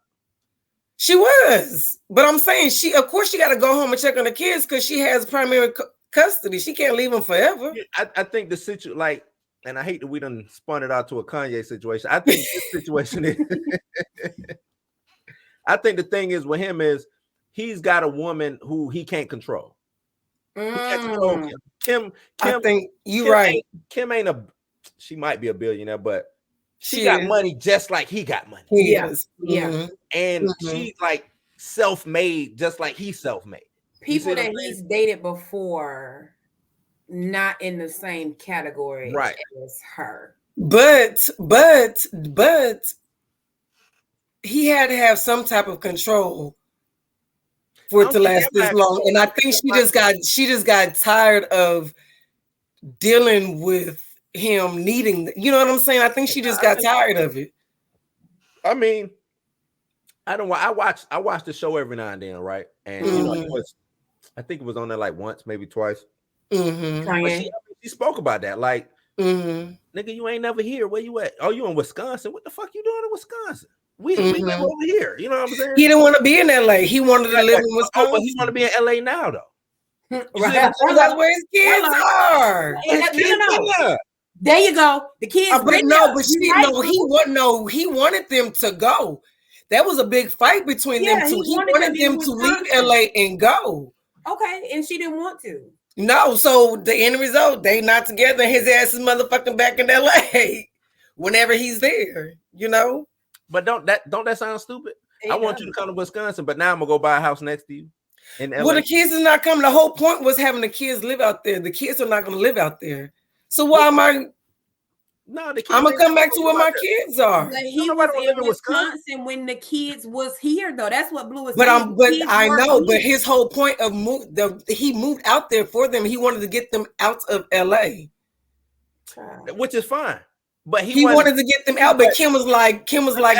She was. But I'm saying of course she got to go home and check on the kids because she has primary custody. She can't leave them forever. I think the situation, like, and I hate that we done spun it out to a Kanye situation. I think this situation is I think the thing is with him is he's got a woman who he can't control. He can't control Kim. I think you're right. Kim ain't she might be a billionaire, but she She got is. money just like he got money. Yes. Yeah. Mhm. And she's like self-made, just like he's self-made. People that he's dated before, not in the same category Right. as her. But he had to have some type of control for it to last this long. And I think she just got tired of dealing with him needing, you know what I'm saying? I think she just got tired of it. I mean, I watch the show every now and then, right? And you know, I think it was on there like once, maybe twice. But she spoke about that, like, nigga, you ain't never here. Where you at? Oh, you in Wisconsin? What the fuck you doing in Wisconsin? We live over here. You know what I'm saying? He didn't want to be in LA. He wanted to live in Wisconsin. Oh, but he want to be in LA now, though. Right. That's where his kids are. There you go. The kids. But he wanted them to go. That was a big fight between them two. He wanted them to leave LA and go. Okay, and she didn't want to. No, so the end result, they not together. His ass is motherfucking back in LA whenever he's there, you know. But don't that sound stupid? I want you to come to Wisconsin, but now I'm gonna go buy a house next to you. In LA. Well, the kids is not coming. The whole point was having the kids live out there. The kids are not gonna live out there. So why am I? No, the kids I'm gonna come back to where my kids are. But he was in Wisconsin when the kids was here, though. That's what Blue is saying. But I know. But his whole point of he moved out there for them. He wanted to get them out of LA, which is fine. But he wanted to get them out. But Kim was like,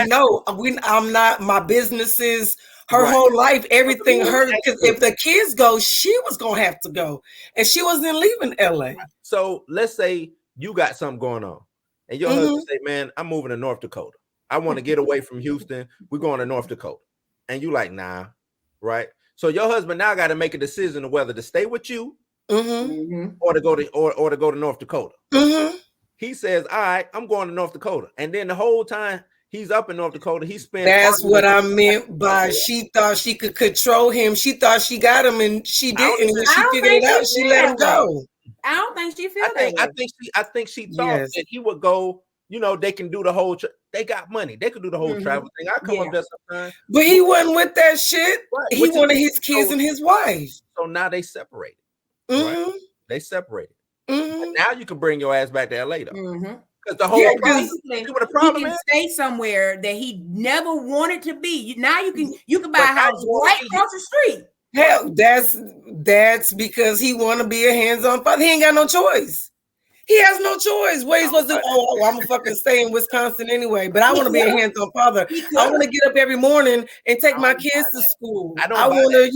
no, I'm not. My businesses, her whole life, everything. Her because if the kids go, she was gonna have to go, and she wasn't leaving LA. So let's say you got something going on. And your husband say, man, I'm moving to North Dakota. I want to get away from Houston. We're going to North Dakota. And you like, nah, right? So your husband now got to make a decision of whether to stay with you or to go to North Dakota. He says, all right, I'm going to North Dakota. And then the whole time he's up in North Dakota, he spent. That's what I meant by she thought she could control him. She thought she got him and she didn't. When she figured it out, she let him go. I don't think she feels that. I think she thought that he would go. You know, they can do the whole. They got money. They could do the whole travel thing. I come up there sometimes. But he wasn't with that shit. Right. He wanted his kids and his wife. So now they separated. Right? They separated. Now you can bring your ass back to LA though. Because the whole the problem he can stay somewhere that he never wanted to be. Now you can buy a house right across the street. Hell, that's because he want to be a hands-on father. He ain't got no choice. He has no choice. What he's supposed to do? Oh, I'm gonna fucking stay in Wisconsin anyway. But I want to be a hands-on father. I want to get up every morning and take my kids to school. I want to,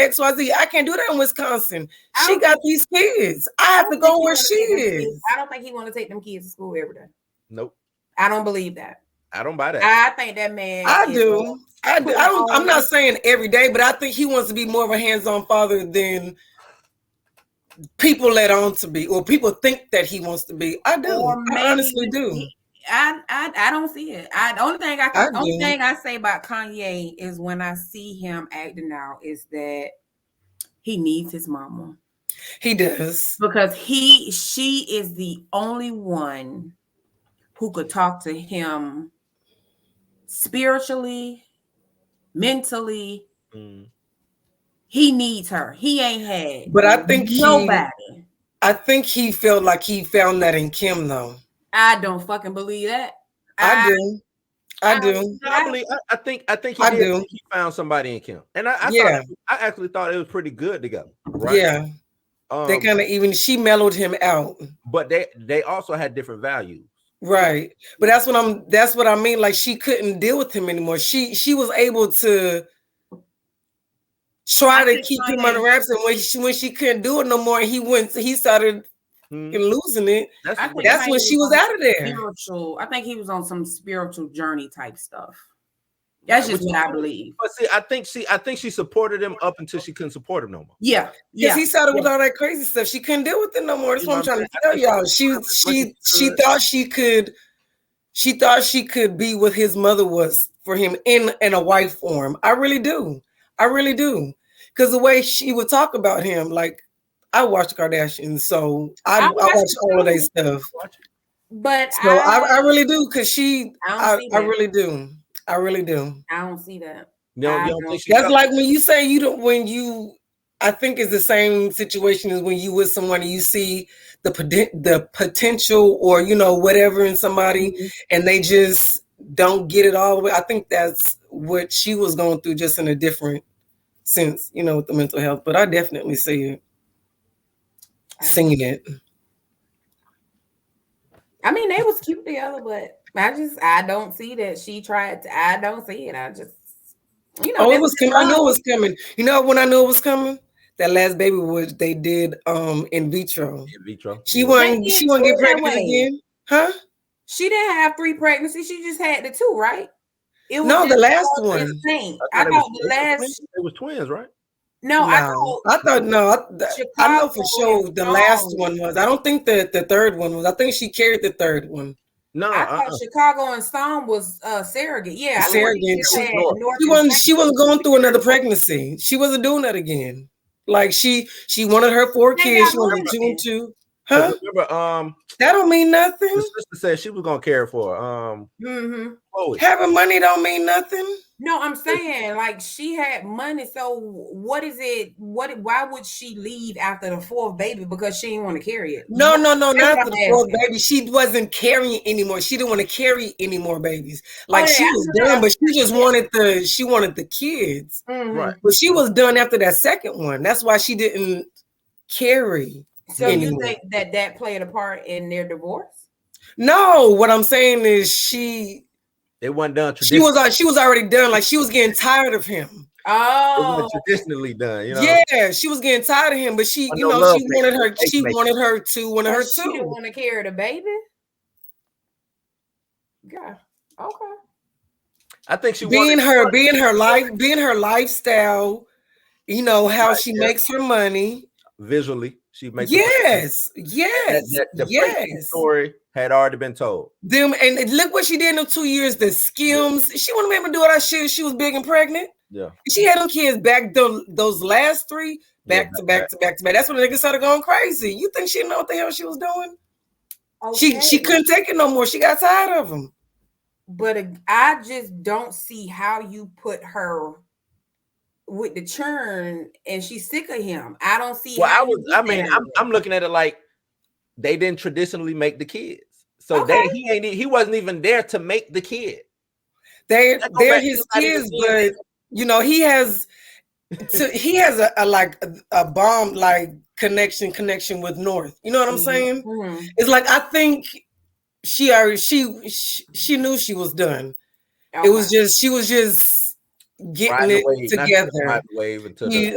XYZ. I can't do that in Wisconsin. She got these kids. I have to go where she is. I don't think he want to take them kids to school every day. Nope. I don't believe that. I don't buy that. I think that man. I do. I'm not saying every day, but I think he wants to be more of a hands-on father than people let on to be, or people think that he wants to be. I do. I honestly do. I don't see it. The only thing I say about Kanye is when I see him acting out is that he needs his mama. He does. Because she is the only one who could talk to him spiritually, mentally. He needs her. He ain't had. But I think nobody. I think he felt like he found that in Kim, though. I don't fucking believe that. I do. I think he did. He found somebody in Kim, and I actually thought it was pretty good together. Right? Yeah. They kind of even she mellowed him out. But they also had different values. Right. But that's what I mean. Like she couldn't deal with him anymore. She was able to try to keep him under wraps, and when she couldn't do it no more, he started losing it. That's when she was out of there. Spiritual. I think he was on some spiritual journey type stuff. That's just what I believe. But see, I think she supported him up until she couldn't support him no more. Yeah. Because he started with all that crazy stuff. She couldn't deal with it no more. That's what I'm trying to tell y'all. She thought she could be what his mother was for him in a wife form. I really do. Because the way she would talk about him, like I watched the Kardashians, so I watch all of their stuff. But so I really do, because I really do. I really do. I don't see that. That's like when you say you don't. I think it's the same situation as when you with someone and you see the potential or whatever in somebody, and they just don't get it all the way. I think that's what she was going through, just in a different sense, with the mental health. But I definitely see it. Singing it. I mean, they was cute together, but I don't see that she tried to. I don't see it. I just, it was coming. I knew it was coming. When I knew it was coming? That last baby they did in vitro. In vitro. She wouldn't get pregnant again, huh? She didn't have 3 pregnancies. She just had the 2, right? It was the last one. I thought the last. It was twins, right? No, I know for sure the last one was. I don't think that the third one was. I think she carried the third one. No, I thought Chicago and Storm was surrogate. Yeah, surrogate. She wasn't going through another pregnancy. She wasn't doing that again. Like she wanted her 4 kids. She wanted 2 and 2. Huh? Remember, that don't mean nothing. The sister said she was gonna care for Chloe. Having money don't mean nothing. No, I'm saying like she had money. So what is it? Why would she leave after the 4th baby? Because she didn't want to carry it. No, not after the 4th baby. She wasn't carrying anymore. She didn't want to carry any more babies. Like she was done, but she just wanted the kids. Right. But she was done after that second one. That's why she didn't carry. So you think that played a part in their divorce? No, what I'm saying is it wasn't done. She was already done. Like she was getting tired of him. Oh, it wasn't traditionally done. Yeah, she was getting tired of him, but she wanted her 2. She didn't want to carry the baby. Yeah. Okay. I think she being her lifestyle. How she makes her money visually. She makes yes. The story had already been told. And look what she did in the 2 years. The skims. She wouldn't be able to do all that shit. She was big and pregnant. Yeah. She had them kids back those last 3 back to back. That's when the niggas started going crazy. You think she didn't know what the hell she was doing? Okay. She couldn't take it no more. She got tired of them. But I just don't see how you put her with the churn and she's sick of him. I don't see. Well, I'm looking at it like they didn't traditionally make the kids, so he wasn't even there to make the kid. They're his kids, but he has a bomb like connection with North. You know what I'm saying? Mm-hmm. It's like I think she knew she was done. Okay. She was just getting it together.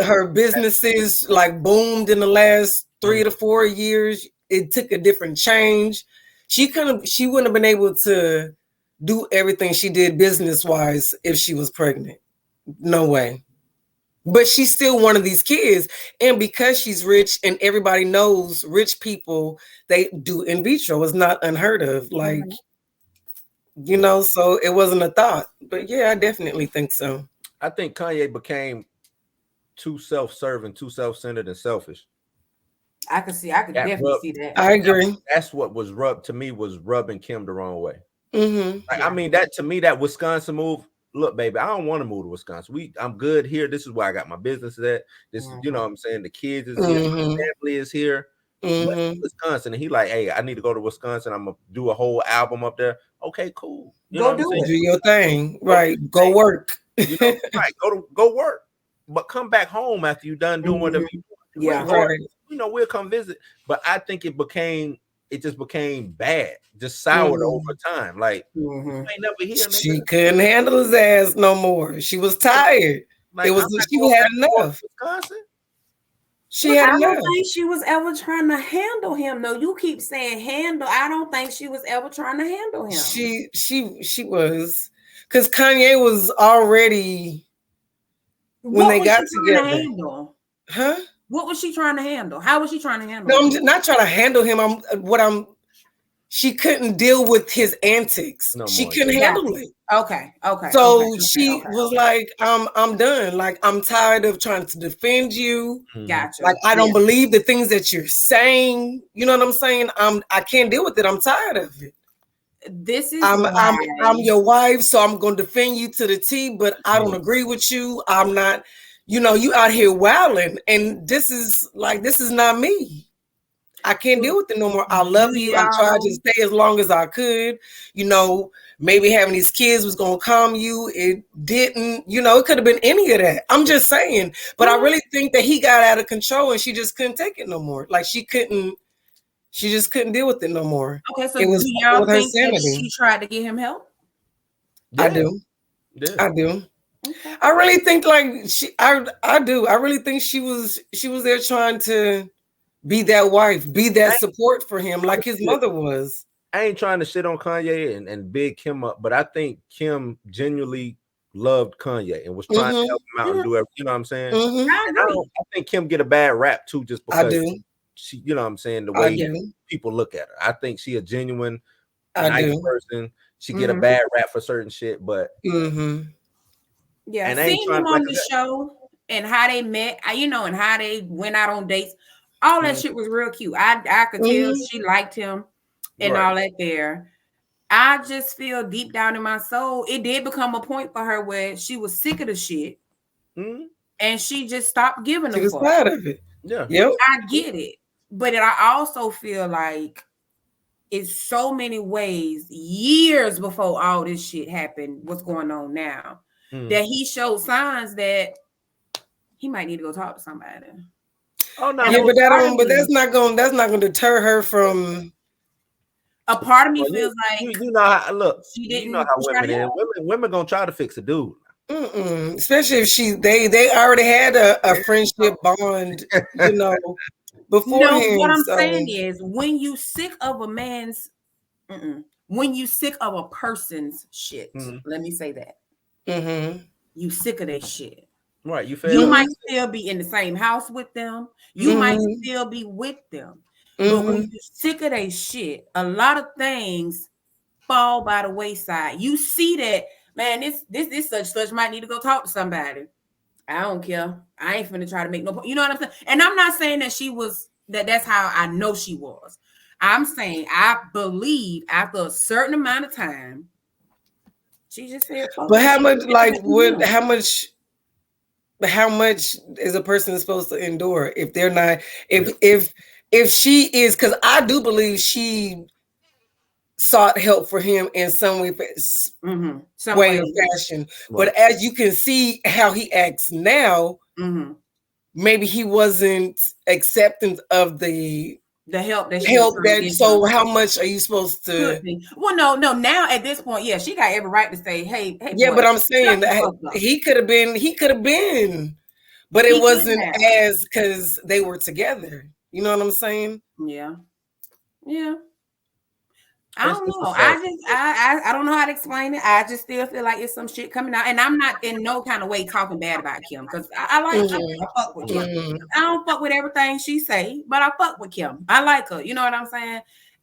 Her businesses like boomed in the last 3 to 4 years. It took a different change. She wouldn't have been able to do everything she did business wise if she was pregnant. No way. But she's still one of these kids, and because she's rich and everybody knows rich people, they do in vitro. It's not unheard of. Like. Mm-hmm. So it wasn't a thought, but yeah, I definitely think so. I think Kanye became too self-serving, too self-centered, and selfish. I could definitely see that. I agree. That's what was rubbing Kim the wrong way. Mm-hmm. I mean, that to me, that Wisconsin move. Look, baby, I don't want to move to Wisconsin. I'm good here. This is where I got my business at. This, you know what I'm saying? The kids is here, my family is here. Mm-hmm. Wisconsin, and he like, hey, I need to go to Wisconsin. I'm gonna do a whole album up there. Okay, cool. Do your thing, right? Go work. Right, go work, but come back home after you're done doing whatever you want. Yeah. Right. We'll come visit. But I think it just became bad, just soured over time. Like you ain't never here, nigga. She couldn't handle his ass no more. She was tired. Like, She had enough. Wisconsin. She had I enough. don't think she was ever trying to handle him. though. You keep saying handle. I don't think she was ever trying to handle him. She was, because Kanye was already when they got together. Huh? What was she trying to handle? How was she trying to handle No, him? I'm just not trying to handle him. She couldn't deal with his antics. She couldn't handle it. Okay. So she was like, I'm done. Like, I'm tired of trying to defend you. Gotcha. Like, I don't believe the things that you're saying. You know what I'm saying? I can't deal with it. I'm tired of it. This is I'm your wife, so I'm gonna defend you to the T, but I don't agree with you. I'm not, you out here wilding, and this is not me. I can't deal with it no more. I love you. I tried to stay as long as I could. Maybe having these kids was gonna calm you. It didn't. It could have been any of that. I'm just saying. But I really think that he got out of control, and she just couldn't take it no more. Like she just couldn't deal with it no more. Okay, so it was do y'all with her think that sanity. she tried to get him help? Yeah. I do. Yeah. I do. Okay. I really think I do. I really think she was there trying to be that wife, be that support for him, like his mother was. I ain't trying to shit on Kanye and big Kim up, but I think Kim genuinely loved Kanye and was trying to help him out and do everything. You know what I'm saying? I think Kim get a bad rap too, just because she, you know what I'm saying, the way people look at her. I think she a genuine, nice person. She get a bad rap for certain shit, but yeah, seeing him on the show and how they met, and how they went out on dates, all that shit was real cute. I could tell she liked him and all that there. I just feel deep down in my soul, it did become a point for her where she was sick of the shit and she just stopped giving a fuck. She was tired of it. Yeah. Yep. I get it. But I also feel like it's so many ways, years before all this shit happened, what's going on now, that he showed signs that he might need to go talk to somebody. Oh no! Yeah, but that's not gonna deter her from. A part of me feels like you know how look. You know how women is. Women gonna try to fix a dude. Especially if they already had a friendship bond, beforehand. No, what I'm saying is when you sick of a man's, when you sick of a person's shit, let me say that. You sick of that shit. Right, you might still be in the same house with them. You might still be with them. But when you're sick of that shit, a lot of things fall by the wayside. You see that, man, this such might need to go talk to somebody. I don't care. I ain't finna try to make no point. You know what I'm saying? And I'm not saying that she was, that's how I know she was. I'm saying I believe after a certain amount of time, she just said, but how much is a person supposed to endure if they're not, if she is, because I do believe she sought help for him in some way, way or fashion. Right. But as you can see how he acts now, maybe he wasn't accepting of the help that so how much are you supposed to? Well, no. Now at this point, yeah, she got every right to say, hey, yeah, boy, but I'm saying that he could have been, but it wasn't as because they were together. You know what I'm saying? Yeah. I don't know. I don't know how to explain it. I just still feel like it's some shit coming out, and I'm not in no kind of way talking bad about Kim because I like Kim. I fuck with Kim. I don't fuck with everything she say, but I fuck with Kim. I like her. You know what I'm saying?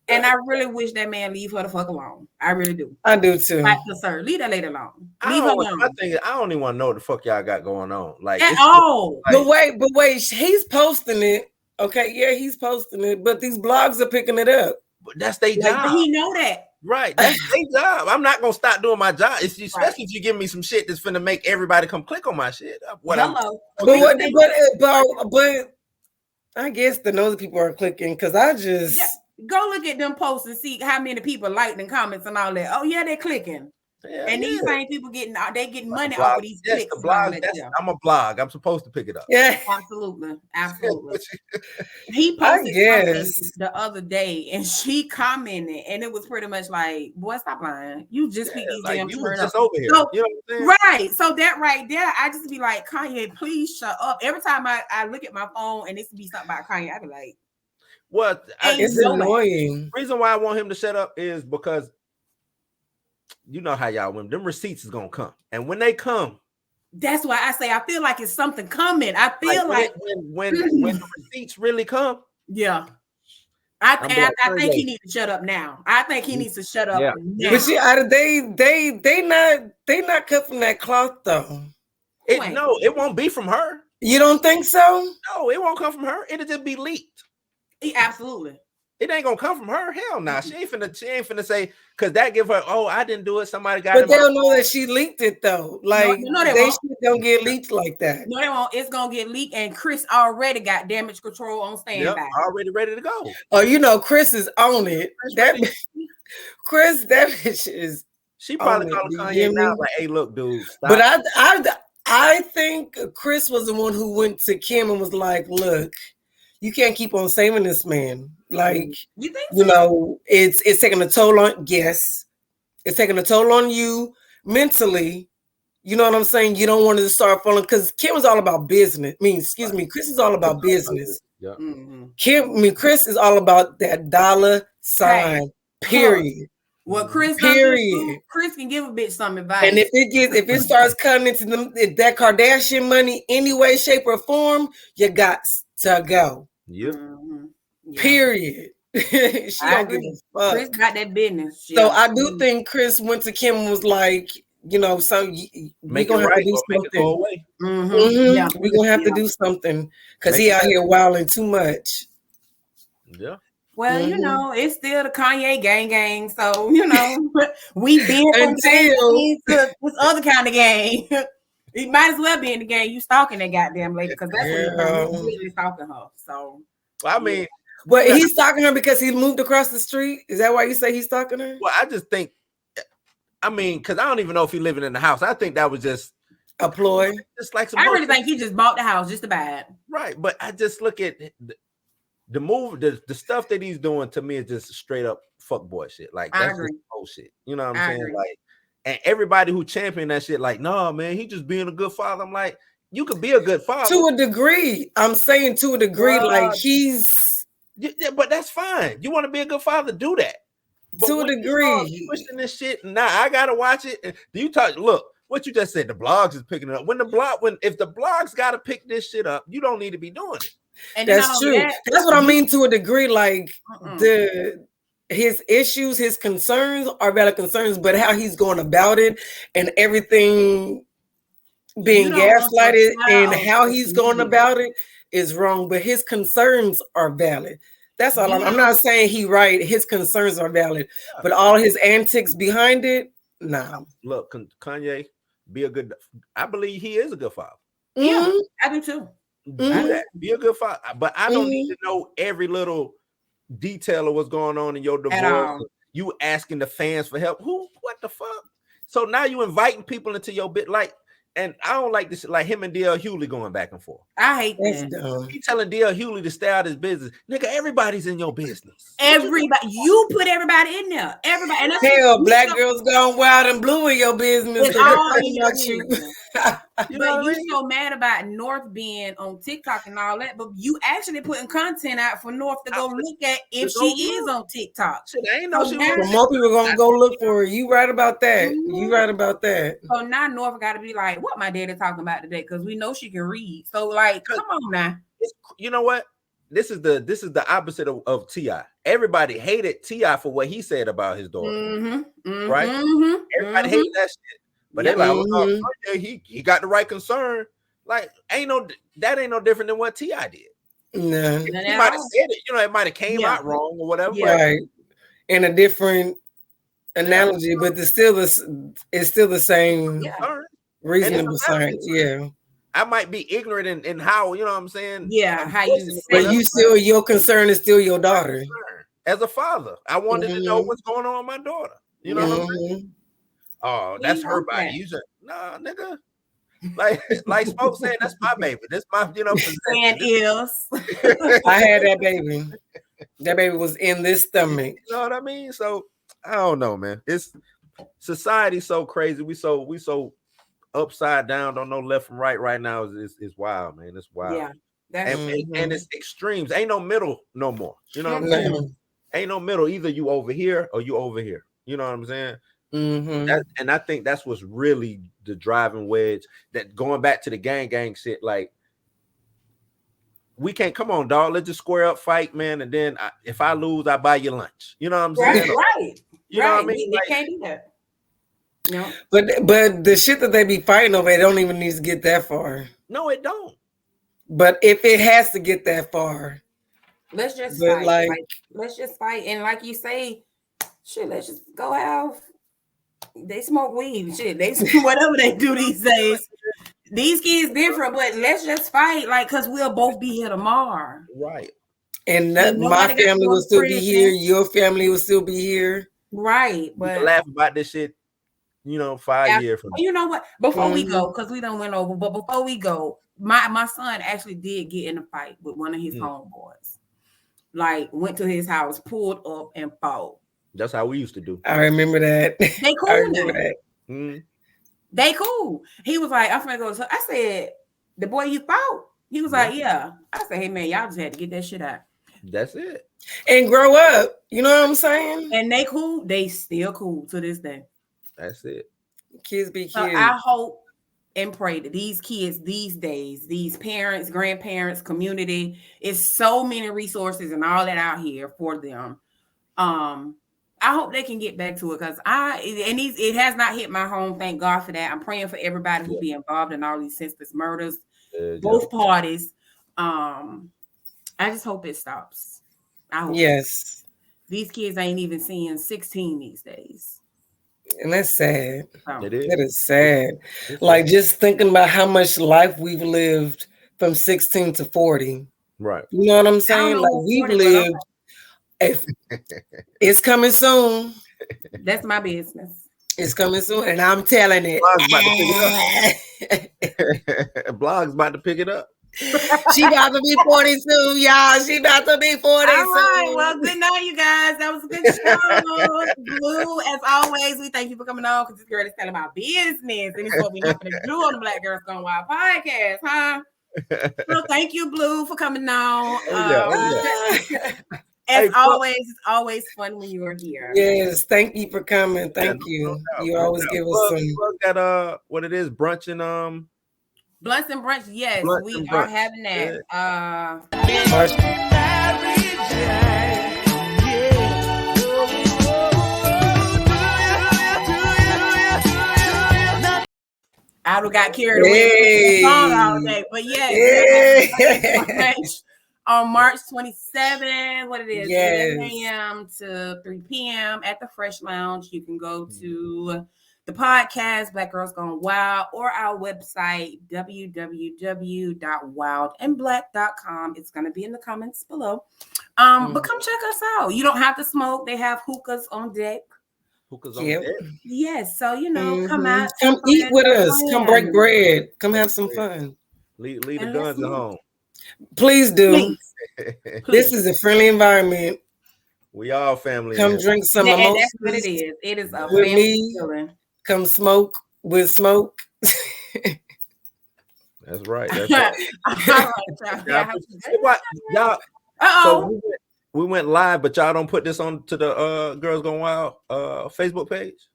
And I really wish that man leave her the fuck alone. I really do. I do too. Like the sir, leave that lady alone. Leave her alone. I don't even want to know what the fuck y'all got going on. Like at all. Like, but wait, he's posting it. Okay, yeah, he's posting it, but these blogs are picking it up. But that's their job. He know that. Right. That's their job. I'm not gonna stop doing my job. Especially if you give me some shit that's finna make everybody come click on my shit. But I guess the nosy people are clicking because I just go look at them posts and see how many people liked and comments and all that. Oh yeah, they're clicking. Yeah, And these yeah. same people getting money Blog. off of these Yes, clicks the and all blog. that. Yeah. I'm a blog. I'm supposed to pick it up. Yeah, Absolutely. Absolutely. He I posted something guess. the other day and she commented, and it was pretty much like, boy, stop lying. You just picked these Like damn you was turn just up. over here. So, You know what I'm saying? right. So that right there, I just be like, Kanye, please shut up. Every time I look at my phone and it's to be something about Kanye, I be like, Well, It's no way. annoying. reason why I want him to shut up is because you know how y'all women, them receipts is gonna come, and when they come, That's why I say I feel like it's something coming. I feel like when the receipts really come, yeah. I like, think he needs to shut up now. I think he needs to shut up now. But see, they not cut from that cloth though. No, it won't be from her. You don't think so? No, it won't come from her. It'll just be leaked. Absolutely. It ain't gonna come from her. Hell nah. She ain't finna say, because that give her, oh, I didn't do it. Somebody got But it. they'll know that she leaked it though. Like no, they they won't. don't get leaked like that. No, they won't. It's gonna get leaked, and Chris already got damage control on standby. Yep, already ready to go. Oh, you know, Chris is on it. That bitch is. She probably called Kanye now, like, hey, look, dude, stop. But I think Chris was the one who went to Kim and was like, look, you can't keep on saving this man. Like, you think you know, it's taking a toll on, yes, it's taking a toll on you mentally. You know what I'm saying? You don't want to start falling, because Kim is all about business. Chris is all about business. Yeah. Chris is all about that dollar sign, period. Well, Chris, period. Chris can give a bitch some advice. And if it starts cutting into that Kardashian money any way, shape, or form, you got to go. Yep. Yeah. Period. She don't give a fuck. Chris got that business. So I do think Chris went to Kim and was like, you know, we're gonna have to do something. Yeah. We're gonna have to do something because he out here wilding too much. Yeah. Well, you know, it's still the Kanye gang. So, you know, we been from Until to this other kind of gang. You might as well be in the gang. You stalking that goddamn lady, because that's what he's really stalking her. So, well, I mean, but he's stalking her because he moved across the street. Is that why you say he's stalking her? Well, I just think, I mean, because I don't even know if he's living in the house. I think that was just a ploy. Just like some. I really think he just bought the house just to buy it. Right, but I just look at the move, the stuff that he's doing to me is just straight up fuckboy shit. Like that's just bullshit. You know what I'm saying? Agree. Like, and everybody who champion that shit, like, no, man, he just being a good father. I'm like, you could be a good father to a degree. I'm saying to a degree, like he's. Yeah, but that's fine. You want to be a good father, do that. But to a degree, pushing this shit. Now I gotta watch it. Do you talk? Look, what you just said. The blogs is picking it up. If the blogs gotta pick this shit up, you don't need to be doing it. And that's true. That's what I mean to a degree. Like his issues, his concerns are valid concerns, but how he's going about it and everything being gaslighted and how he's going about it is wrong. But his concerns are valid. That's all. I'm not saying he right. His concerns are valid, but all his antics behind it, nah. Look, Kanye, be a good. I believe he is a good father. Yeah, I do too. Be a good father, but I don't need to know every little detail of what's going on in your divorce. You asking the fans for help. What the fuck? So now you inviting people into your bit, like, and I don't like this, like him and D.L. Hughley going back and forth. I hate that. He telling D.L. Hughley to stay out of his business. Nigga, everybody's in your business. Everybody, you put everybody in there. Everybody. And hell, black girls gone wild and blue in your business. It's all in your business. But you're so mad about North being on TikTok and all that, but you actually putting content out for North to go look at if she is on TikTok. Shit, I ain't know she was. More people gonna go look for her. You right about that. You right about that. So now North got to be like, what my daddy talking about today? Because we know she can read. So like, come on now. You know what? This is the opposite of T.I. Everybody hated T.I. for what he said about his daughter. Right? Everybody hated that shit. But they're like, oh, yeah, he got the right concern. Like, that ain't no different than what T.I. did. No. He might have said it, it might have came out wrong or whatever. Right. In a different analogy, but it's still the same reasonable science. Yeah. I might be ignorant in how, you know what I'm saying? Yeah, how you but you still, your concern is still your daughter. As a father, I wanted to know what's going on with my daughter. You know what I'm saying? oh, We that's her want body. that. You said, nah, nigga. Like Smoke said, that's my baby. That's my, And possession. is. I had that baby. That baby was in this stomach. You know what I mean? So I don't know, man. It's society's so crazy. We so upside down, don't know left from right now. Is wild, man. It's wild. Yeah. That's And it's extremes. Ain't no middle no more. You know what I'm Mhm. saying? No. Ain't no middle. Either you over here or you over here. You know what I'm saying? Mm-hmm. And I think that's what's really the driving wedge. That going back to the gang shit, like we can't come on, dog. Let's just square up, fight, man. And then if I lose, I buy you lunch. You know what I'm saying? right. You know what I mean? They can't do that. No. But the shit that they be fighting over, it don't even need to get that far. No, it don't. But if it has to get that far, Let's just but fight. like, Let's just fight. And like you say, shit, let's just go have. They smoke weed. Shit, they whatever they do these days. These kids different, but let's just fight, like, cause we'll both be here tomorrow. Right. and Ain't my nobody got to family go will to still be prison. here. Your family will still be here. Right, We can but laugh about this shit, 5 years from now. you know what? Before we go, because we done went over, but before we go, my son actually did get in a fight with one of his homeboys. Like, went to his house, pulled up, and fought. That's how we used to do. I remember that. They cool I remember now. that. Mm. They cool. He was like, I'm finna go. So I said, the boy you fought? He was like, yeah. I said, hey man, y'all just had to get that shit out. That's it. And grow up. You know what I'm saying? And they cool. They still cool to this day. That's it. Kids be kids. So I hope and pray that these kids these days, these parents, grandparents, community, is so many resources and all that out here for them. I hope they can get back to it because it has not hit my home. Thank God for that. I'm praying for everybody who be involved in all these senseless murders, both parties. I just hope it stops. I hope yes. these kids ain't even seeing 16 these days. And that's sad. So, It is. That is sad. It's Like sad. just thinking about how much life we've lived from 16 to 40. Right. You know what I'm I saying? don't know Like who we've 40, but okay. lived. If it's coming soon. That's my business. It's coming soon, and I'm telling it. Blog's about to pick it up. She about to be 40 soon, y'all. She about to be 40 All soon. right. Well, good night, you guys. That was a good show. Blue, as always, we thank you for coming on because this girl is telling about business. And it's what we're not going to do on the Black Girls Gone Wild podcast, huh? Well, thank you, Blue, for coming on. As always, it's always fun when you are here. Yes, thank you for coming. Thank you. You always give us some. Got what it is, brunch and Blunts and brunch, yes, Blunts we and are brunch. having that. I would got carried away with the song all day, but yes, on March 27th, what it is, 11 a.m. to 3 p.m. at the Fresh Lounge. You can go to the podcast, Black Girls Gone Wild, or our website, www.wildandblack.com. It's going to be in the comments below. But come check us out. You don't have to smoke. They have hookahs on deck. hookahs on deck. Yes, so come out. Come eat with us. Come break bread. Come have some fun. Leave the guns at home. Please do. Please. This is a friendly environment. We all family. Come drink some and mimosas. that's what it is. It is a with family me. feeling. Come smoke with smoke. That's right. That's right. Y'all, so we went live, but y'all don't put this on to the Girls Gone Wild Facebook page.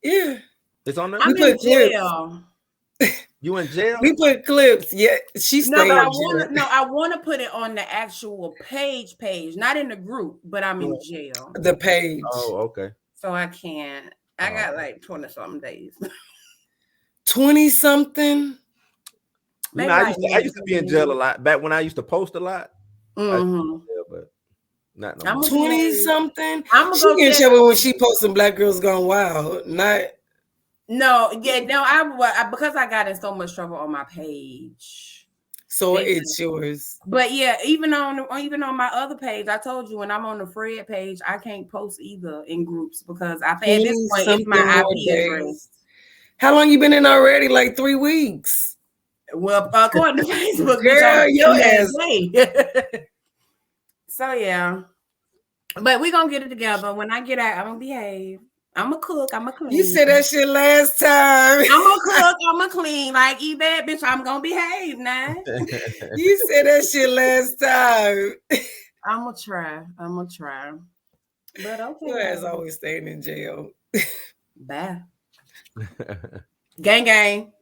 Yeah, it's on there. I'm in jail. You in jail? We put clips. Yeah, she's no, but I want to put it on the actual page, not in the group, but I'm in jail. The page. Oh, okay. So I can't. I got like 20-something days. 20-something. I used to be in jail a lot back when I used to post a lot. Mm-hmm. But not no more. 20-something. She get in trouble when she posting Black Girls Gone Wild. I because I got in so much trouble on my page. So Exactly. it's yours. But yeah, even on my other page, I told you when I'm on the Fred page, I can't post either in groups because I think at this point it's my IP address. How long you been in already? Like 3 weeks. Well, according to Facebook, Girl, your ass. So yeah, but we're gonna get it together. When I get out, I'm gonna behave. I'm a cook. I'm a clean. You said that shit last time. I'm a cook. I'm a clean. Like eat that, bitch. I'm gonna behave now. You said that shit last time. I'm gonna try. But okay. Your ass always staying in jail. Bye. Gang gang.